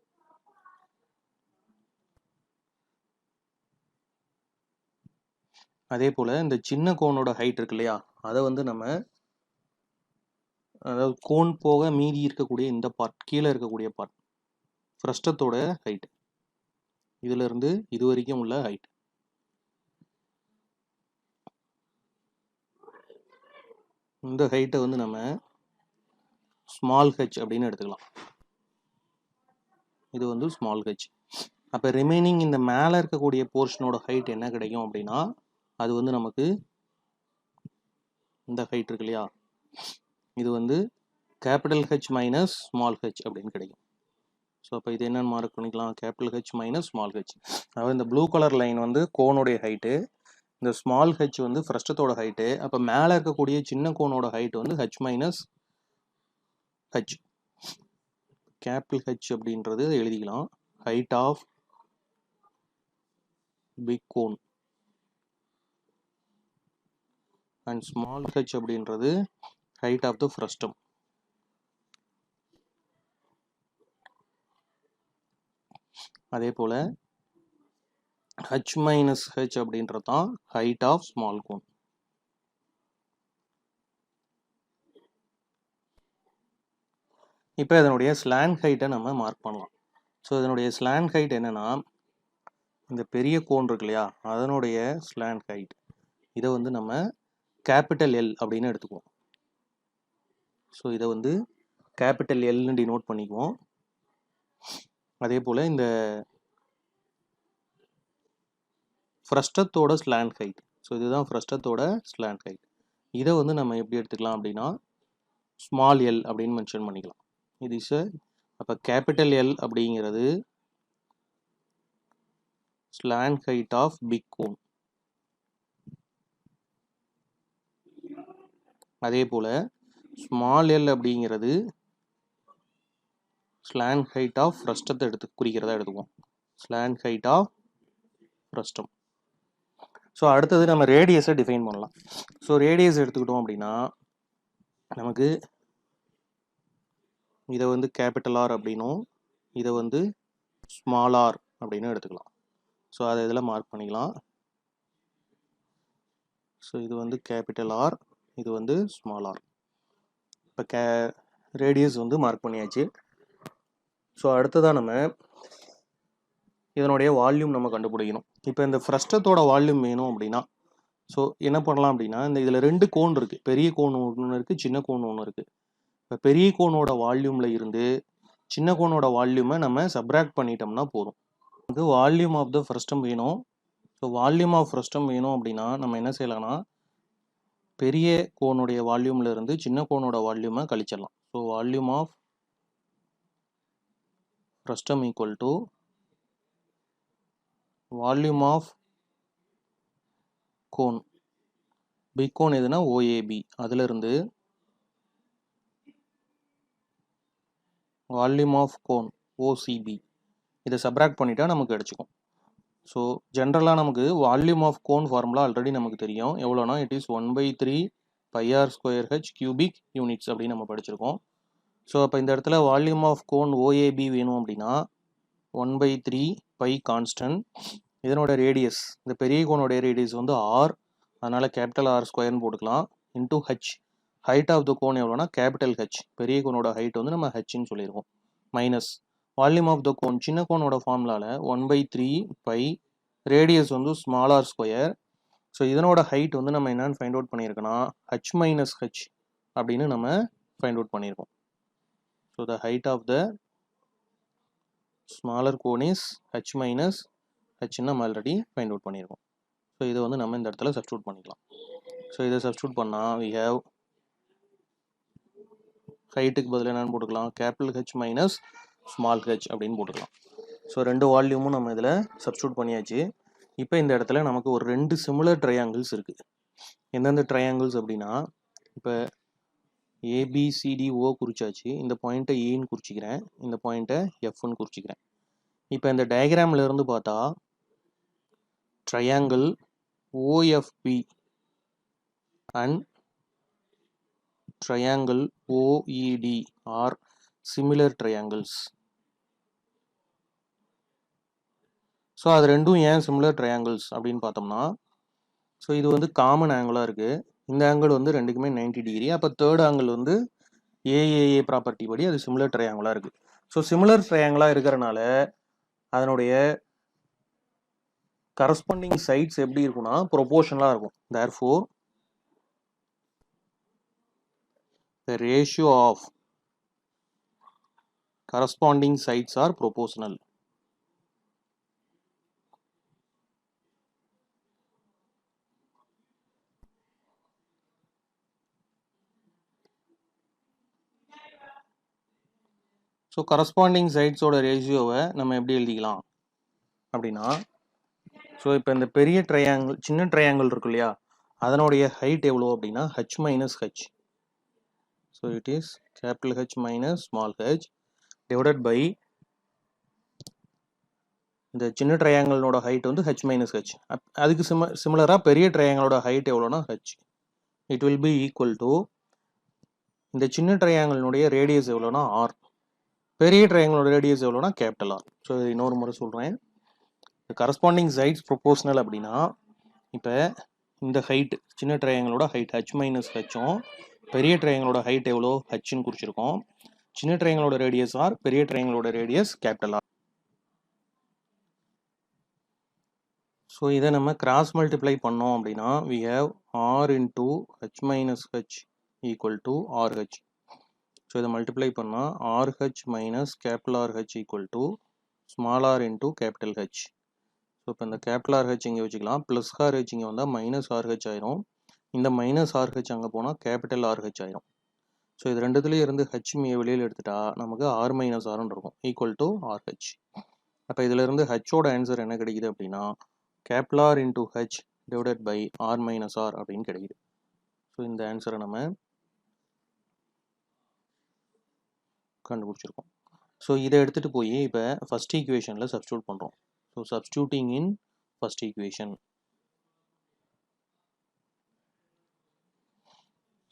அதே போல் இந்த சின்ன கோனோட ஹைட் இருக்கு இல்லையா, அதை வந்து நம்ம, அதாவது கோன் போக மீதி இருக்கக்கூடிய இந்த பார்ட், கீழே இருக்கக்கூடிய பார்ட், ஃப்ரஸ்டத்தோட ஹைட், இதுல இருந்து இது வரைக்கும் உள்ள ஹைட், இந்த ஹைட்டை வந்து நம்ம ஸ்மால் ஹெச் அப்படின்னு எடுத்துக்கலாம். இது வந்து ஸ்மால் ஹெச். அப்போ ரிமைனிங் இந்த மேலே இருக்கக்கூடிய போர்ஷனோட ஹைட் என்ன கிடைக்கும் அப்படின்னா, அது வந்து நமக்கு இந்த ஹைட் இருக்கு இல்லையா, இது வந்து capital H minus small H அப்படின்னு கிடைக்கும். ஸோ அப்போ இது என்னன்னு மார்க் பண்ணிக்கலாம், capital H minus small H. அதாவது இந்த ப்ளூ கலர் லைன் வந்து கோனுடைய ஹைட்டு, இந்த ஸ்மால் ஹெச் வந்து ஃப்ரஸ்டத்தோட ஹைட்டு. அப்போ மேலே இருக்கக்கூடிய சின்ன கோனோட ஹைட் வந்து H minus H. Capital H அப்படின்றது எழுதிக்கலாம், height of big cone, and small H அப்படின்றது ஹைட் ஆஃப் த ஃப்ரஸ்டம். அதே போல் ஹெச் மைனஸ் ஹெச் அப்படின்றது தான் ஹைட் ஆஃப் ஸ்மால் கோன். இப்போ இதனுடைய ஸ்லாண்ட் ஹைட்டை நம்ம மார்க் பண்ணலாம். ஸோ இதனுடைய ஸ்லாண்ட் ஹைட் என்னன்னா, இந்த பெரிய கோன் இருக்கு இல்லையா, அதனுடைய ஸ்லாண்ட் ஹைட், இதை வந்து நம்ம கேபிட்டல் எல் அப்படின்னு எடுத்துக்குவோம். ஸோ இதை வந்து கேபிட்டல் எல்னு டினோட் பண்ணிக்குவோம். அதே போல் இந்த ஃப்ரஸ்டத்தோட ஸ்லாண்ட் ஹைட், ஸோ இதுதான் ஃப்ரஸ்டத்தோட ஸ்லாண்ட் ஹைட், இதை வந்து நம்ம எப்படி எடுத்துக்கலாம் அப்படின்னா ஸ்மால் எல் அப்படின்னு மென்ஷன் பண்ணிக்கலாம். இது இஸ் அப்போ கேபிட்டல் எல் அப்படிங்கிறது slant height of big cone. அதே போல் ஸ்மால் எல் அப்படிங்கிறது ஸ்லாண்ட் ஹைட் ஆஃப் ஃப்ரஸ்டத்தை குறிக்கிறதா எடுத்துக்குவோம், slant height of frustum. So அடுத்தது நம்ம ரேடியஸை டிஃபைன் பண்ணலாம். ஸோ ரேடியஸ் எடுத்துக்கிட்டோம் அப்படின்னா நமக்கு இதை வந்து கேபிட்டல் ஆர் அப்படின்னும், இதை வந்து ஸ்மால் ஆர் அப்படின்னு எடுத்துக்கலாம். ஸோ அதை இதில் மார்க் பண்ணிக்கலாம். ஸோ இது வந்து கேபிட்டல் ஆர், இது வந்து ஸ்மால் ஆர். இப்போ ரேடியஸ் வந்து மார்க் பண்ணியாச்சு. ஸோ அடுத்ததாக நம்ம இதனுடைய வால்யூம் நம்ம கண்டுபிடிக்கணும். இப்போ இந்த ஃப்ரஸ்டத்தோட வால்யூம் வேணும் அப்படின்னா, ஸோ என்ன பண்ணலாம் அப்படின்னா, இந்த இதில் 2 கோன் இருக்குது, பெரிய கோன் ஒன்று இருக்குது, சின்ன கோன் ஒன்று இருக்குது. இப்போ பெரிய கோனோட வால்யூமில் இருந்து சின்ன கோனோட வால்யூமை நம்ம சப்ராக்ட் பண்ணிட்டோம்னா போதும். வந்து வால்யூம் ஆஃப் த ஃப்ரஸ்டம் வேணும். ஸோ வால்யூம் ஆஃப் ஃப்ரஸ்டம் வேணும் அப்படின்னா நம்ம என்ன செய்யலாம்னா, பெரிய கோனுடைய வால்யூமில் இருந்து சின்ன கோனோட வால்யூமை கழிச்சிடலாம். So volume of frustum equal to volume of cone, big cone எதுனா ஓஏபி, அதிலிருந்து வால்யூம் ஆஃப் கோன் ஓசிபி, இதை சப்ராக்ட் பண்ணிட்டா நமக்கு கிடச்சிக்கும். ஸோ ஜென்ரலாக நமக்கு volume of cone formula already நமக்கு தெரியும், எவ்வளோனா it is 1/3 πr² cubic units அப்படின்னு நம்ம படிச்சிருக்கோம். ஸோ அப்போ இந்த இடத்துல வால்யூம் ஆஃப் கோன் ஓஏபி வேணும் அப்படின்னா 1/3 பை கான்ஸ்டன்ட், இதனோட ரேடியஸ், இந்த பெரிய கோனோடைய ரேடியஸ் வந்து ஆர், அதனால் கேபிட்டல் ஆர் ஸ்கொயர்னு போட்டுக்கலாம், into H, height of the cone எவ்வளோனா கேபிட்டல் ஹெச், பெரிய கோனோட ஹைட் வந்து நம்ம ஹெச்ன்னு சொல்லியிருக்கோம், minus volume of the cone, சின்ன கோனோட ஃபார்முலாவில் 1/3 பை, ரேடியஸ் வந்து ஸ்மால் ஆர் ஸ்கொயர். ஸோ இதனோட ஹைட் வந்து நம்ம என்னன்னு ஃபைண்ட் அவுட் பண்ணியிருக்கோன்னா ஹெச் மைனஸ் ஹெச் அப்படின்னு நம்ம ஃபைண்ட் அவுட் பண்ணியிருக்கோம். So the height of the smaller cone is H minus ஹெச்ன்னு நம்ம ஆல்ரெடி ஃபைண்ட் அவுட் பண்ணியிருக்கோம். ஸோ இதை வந்து நம்ம இந்த இடத்துல சப்ஸ்டியூட் பண்ணிக்கலாம். ஸோ இதை சப்ஸ்டியூட் பண்ணால் வி ஹேவ் ஹைட்டுக்கு பதில் என்னன்னு போட்டுக்கலாம், capital H minus small H அப்படின்னு போட்டுக்கலாம். ஸோ 2 வால்யூமும் நம்ம இதில் சப்ஸ்டியூட் பண்ணியாச்சு. இப்போ இந்த இடத்துல நமக்கு ஒரு 2 சிமிலர் ட்ரையாங்கிள்ஸ் இருக்குது. எந்தெந்த ட்ரையாங்கிள்ஸ் அப்படின்னா, இப்போ ஏபிசிடிஓ குறிச்சாச்சு. இந்த பாயிண்ட்டை ஏன்னு குறிச்சிக்கிறேன், இந்த பாயிண்ட்டை எஃப்னு குறிச்சிக்கிறேன். இப்போ இந்த டயக்ராமில் இருந்து பார்த்தா triangle O F P and triangle OED are similar triangles. So அது ரெண்டும் ஏன் சிமிலர் ட்ரையாங்கிள்ஸ் அப்படின்னு பார்த்தோம்னா, ஸோ இது வந்து காமன் ஆங்கிளாக இருக்குது. இந்த ஆங்கிள் வந்து ரெண்டுக்குமே 90 டிகிரி. அப்போ தேர்ட் ஆங்கிள் வந்து ஏஏஏ ப்ராப்பர்ட்டி படி அது சிமிலர் ட்ரையாங்கிளாக இருக்குது. ஸோ சிமிலர் ட்ரையாங்கிளாக இருக்கிறனால அதனுடைய கரஸ்பாண்டிங் சைட்ஸ் எப்படி இருக்குன்னா ப்ரொபோர்ஷனலாக இருக்கும். Therefore the ratio of corresponding sides are proportional. So corresponding சைட்ஸோட ரேஷியோவை நம்ம எப்படி எழுதிக்கலாம் அப்படின்னா, ஸோ இப்போ இந்த பெரிய ட்ரையாங்கிள் சின்ன ட்ரையாங்கிள் இருக்கு இல்லையா, அதனுடைய ஹைட் எவ்வளோ அப்படின்னா h minus H. So it is capital H minus small h divided by இந்த சின்ன ட்ரையாங்கிளோட ஹைட் வந்து ஹெச் மைனஸ் ஹெச். அதுக்கு சிமிலராக பெரிய ட்ரையாங்கிளோட ஹைட் எவ்வளோனா H. It will be equal to இந்த சின்ன ட்ரையாங்கிளினுடைய ரேடியஸ் எவ்வளோனா ஆர், பெரிய ட்ரையாங்கிளோட ரேடியஸ் எவ்வளோனா கேபிட்டல் ஆர். ஸோ இது இன்னொரு முறை சொல்கிறேன். கரஸ்பாண்டிங் சைட்ஸ் ப்ரொபோர்ஷனல் அப்படின்னா, இப்போ இந்த ஹைட் சின்ன ட்ரையாங்கிளோட ஹைட் ஹெச் மைனஸ் ஹெச்சும் பெரிய ட்ரையாங்கிளோட ஹைட் எவ்வளோ ஹெச்னு குறிச்சிருக்கோம். சின்ன ட்ரையாங்கிளோட ரேடியஸ் ஆர், பெரிய ட்ரையாங்கிளோட ரேடியஸ் கேபிட்டல் ஆர். ஸோ இதை நம்ம கிராஸ் மல்டிப்ளை பண்ணோம் அப்படின்னா we have r into h minus h equal to rh. So இதை மல்டிப்ளை பண்ணால் rh minus capital RH equal to small r into capital h. So இப்போ இந்த கேபிட்டல் RH இங்கே வச்சுக்கலாம், ப்ளஸ் RH இங்கே வந்தால் மைனஸ் RH ஆயிரும். இந்த மைனஸ் RH அங்கே போனால் கேபிட்டல் RH ஆயிரும். ஸோ இது ரெண்டுத்துலேயும் இருந்து h வெளியில் எடுத்துட்டா நமக்கு r மைனஸ் ஆர்னு இருக்கும் ஈக்குவல் டு RH. அப்போ இதில் இருந்து ஹச்சோட ஆன்சர் என்ன கிடைக்குது அப்படின்னா capital R into H divided by R minus R அப்படின்னு கிடைக்குது. ஸோ இந்த ஆன்சரை நம்ம கண்டுபிடிச்சிருக்கோம். ஸோ இதை எடுத்துகிட்டு போய் இப்போ ஃபஸ்ட் ஈக்குவேஷனில் சப்ஸ்டியூட் பண்ணுறோம். So substituting in first equation.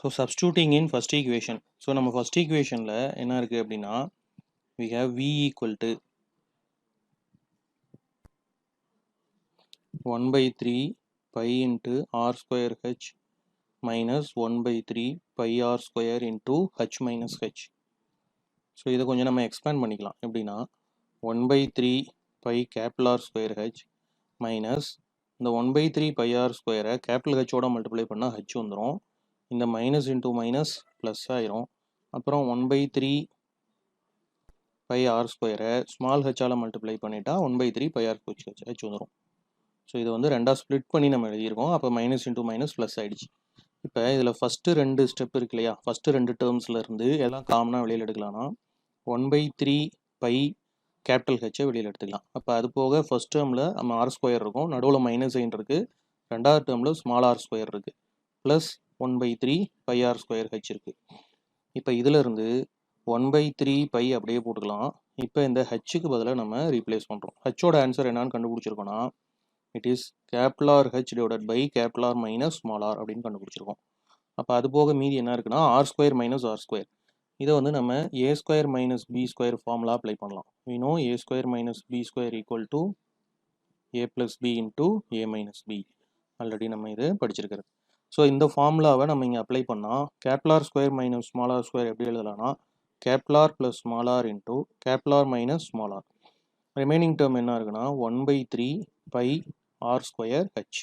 So substituting in first equation. So நம்ம ஃபஸ்ட் ஈக்குவேஷனில் என்ன இருக்குது அப்படின்னா we have V equal to 1 by 3 pi into r square h minus 1 by 3 pi r square into h minus h. So இதை கொஞ்சம் நம்ம expand பண்ணிக்கலாம். எப்படின்னா 1 by 3 pi capital R square h minus இந்த 1 by 3 pi r ஸ்கொயரை capital ஹெச்சோட multiply பண்ணால் H வந்துடும். இந்த மைனஸ் இன்டூ மைனஸ் ப்ளஸ் ஆயிரும். அப்புறம் 1 by 3 pi r ஸ்கொயரை ஸ்மால் ஹெச்சால் மல்டிப்ளை பண்ணிட்டா 1 by 3 pi r ஹெச் வந்துடும். ஸோ இதை வந்து ரெண்டாக ஸ்ப்ளிட் பண்ணி நம்ம எழுதியிருக்கோம். அப்போ மைனஸ் இன்டூ மைனஸ் ப்ளஸ் ஆகிடுச்சு. இப்போ இதில் ஃபஸ்ட்டு 2 ஸ்டெப் இருக்கு இல்லையா, ஃபஸ்ட்டு 2 டேர்ம்ஸில் இருந்து எல்லாம் காமனாக வெளியில் எடுக்கலாம்னா 1 by 3 pi கேபிட்டல் ஹெச்சை வெளியில் எடுத்துக்கலாம். அப்போ அது போக ஃபஸ்ட் டேர்மில் நம்ம ஆர் ஸ்கொயர் இருக்கும், நடுவில் மைனஸ் சைன் இருக்குது. ரெண்டாவது டேர்மில் ஸ்மால் ஆர் ஸ்கொயர் இருக்குது, plus 1 by 3 pi r square H இருக்குது. இப்போ இதிலிருந்து 1 by 3 pi அப்படியே போட்டுக்கலாம். இப்போ இந்த ஹெச்சுக்கு பதிலாக நம்ம ரீப்ளேஸ் பண்ணுறோம். ஹெச்சோட ஆன்சர் என்னான்னு கண்டுபிடிச்சிருக்கோன்னா it is capital R H divided by capital R minus small r அப்படின்னு கண்டுபிடிச்சிருக்கோம். அப்போ அது போக மீதி என்ன இருக்குன்னா R square minus R square. இதை வந்து நம்ம a square minus B square formula apply பண்ணலாம். we know a square minus B square equal to a plus b into a minus b. Already நம்ம இது படிச்சிருக்கிறது. ஸோ இந்த ஃபார்முலாவை நம்ம இங்கே அப்ளை பண்ணால் capital R square minus small r square எப்படி எழுதலாம்னா capital R plus small R into capital R minus small r. Remaining term என்ன இருக்குன்னா 1 by 3 pi r square H.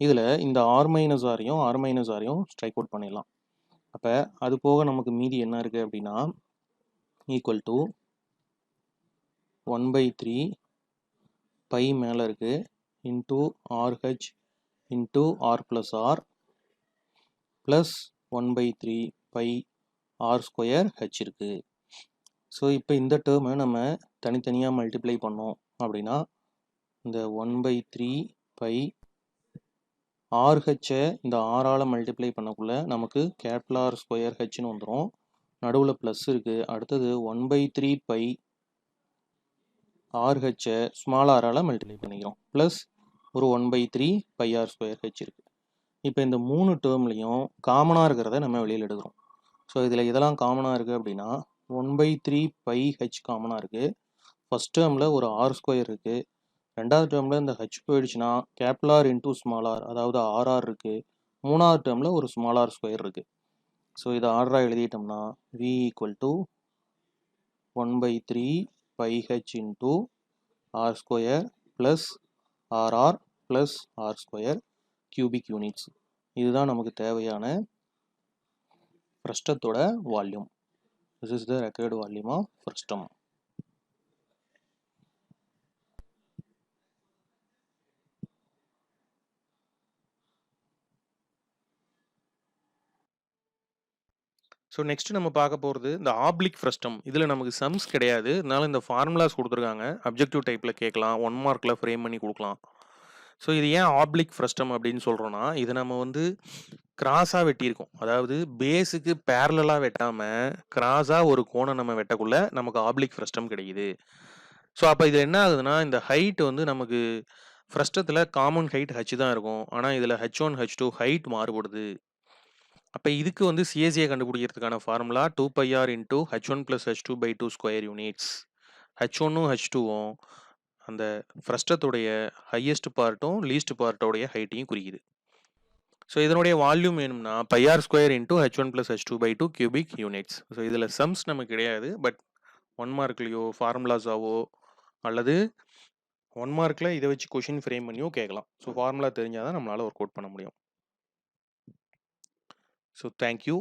இதில் இந்த ஆர் மைனஸ் ஆரையும் ஸ்ட்ரைக் அவுட் பண்ணிடலாம். அப்போ அது போக நமக்கு மீதி என்ன இருக்குது அப்படின்னா ஈக்குவல் டு 1 by 3 pi மேலே இருக்குது into R H into R plus R plus 1 by 3 pi R square H இருக்குது. ஸோ இப்போ இந்த டேர்மை நம்ம தனித்தனியாக மல்டிப்ளை பண்ணோம் அப்படின்னா இந்த 1/3 பை ஆர்ஹெச்சை இந்த ஆறால் மல்டிப்ளை பண்ணக்குள்ள நமக்கு கேபிட்டல் ஆர் ஸ்கொயர் ஹெச்னு வந்துடும். நடுவில் ப்ளஸ் இருக்குது. அடுத்தது 1/3 பை ஆர்ஹெச்சை ஸ்மால் ஆரால் மல்டிப்ளை பண்ணிக்கிறோம். ப்ளஸ் ஒரு 1/3 பை ஆர் ஸ்கொயர் ஹெச் இருக்குது. இப்போ இந்த 3 டேர்ம்லையும் காமனாக இருக்கிறத நம்ம வெளியில் எடுக்கிறோம். ஸோ இதில் இதெல்லாம் காமனாக இருக்குது அப்படின்னா 1/3 பை ஹெச் காமனாக இருக்குது. ஃபஸ்ட் டேர்மில் ஒரு ஆர் ஸ்கொயர் இருக்குது. ரெண்டாவது டேர்மில் இந்த ஹெச் போயிடுச்சுன்னா capital R into small r, அதாவது ஆர்ஆர் இருக்குது. மூணாவது டேர்மில் ஒரு ஸ்மால் ஆர் ஸ்கொயர் இருக்குது. ஸோ இதை ஆர்டராக எழுதிட்டோம்னா V equal to 1/3 pi H into R square plus R r plus R square cubic units. இதுதான் நமக்கு தேவையான ஃப்ரஸ்டத்தோட volume. This is the required volume of frustum. So next நம்ம பார்க்க போகிறது இந்த ஆப்ளிக் ஃப்ரஸ்டம். இதில் நமக்கு சம்ஸ் கிடையாது, அதனால இந்த ஃபார்முலாஸ் கொடுத்துருக்காங்க. அப்ஜெக்டிவ் டைப்பில் கேட்கலாம், 1 மார்க்கில் ஃப்ரேம் பண்ணி கொடுக்கலாம். ஸோ இது ஏன் ஆப்ளிக் ஃப்ரஸ்டம் அப்படின்னு சொல்கிறோன்னா, இதை நம்ம வந்து கிராஸாக வெட்டியிருக்கோம். அதாவது பேஸுக்கு பேரலாக வெட்டாமல் கிராஸாக ஒரு கோணம் நம்ம வெட்டக்குள்ள நமக்கு ஆப்ளிக் ஃப்ரஸ்டம் கிடைக்குது. ஸோ அப்போ இது என்ன ஆகுதுன்னா, இந்த ஹைட் வந்து நமக்கு ஃப்ரஸ்டத்தில் காமன் ஹைட் ஹச் தான் இருக்கும். ஆனால் இதில் H1 H2 ஹைட் மாறுபடுது. அப்போ இதுக்கு வந்து சிஎஸ்ஏ கண்டுபிடிக்கிறதுக்கான formula 2πr into H1 + H2/2 square units. H1ம் H2ம் அந்த ஃப்ரஸ்டத்துடைய ஹையஸ்ட் பார்ட்டும் லீஸ்ட் பார்ட்டோடைய ஹைட்டையும் குறிக்குது. ஸோ இதனுடைய வால்யூம் வேணும்னா πr² into H1 + H2/2 cubic units. So இதில் சம்ஸ் நமக்கு கிடையாது, பட் 1 மார்க்லேயோ ஃபார்முலாஸாவோ அல்லது 1 மார்க்கில் இதை வச்சு கொஷின் ஃப்ரேம் பண்ணியோ கேட்கலாம். ஸோ ஃபார்முலா தெரிஞ்சால் தான் நம்மளால் ஒர்க் அவுட் பண்ண முடியும். So thank you.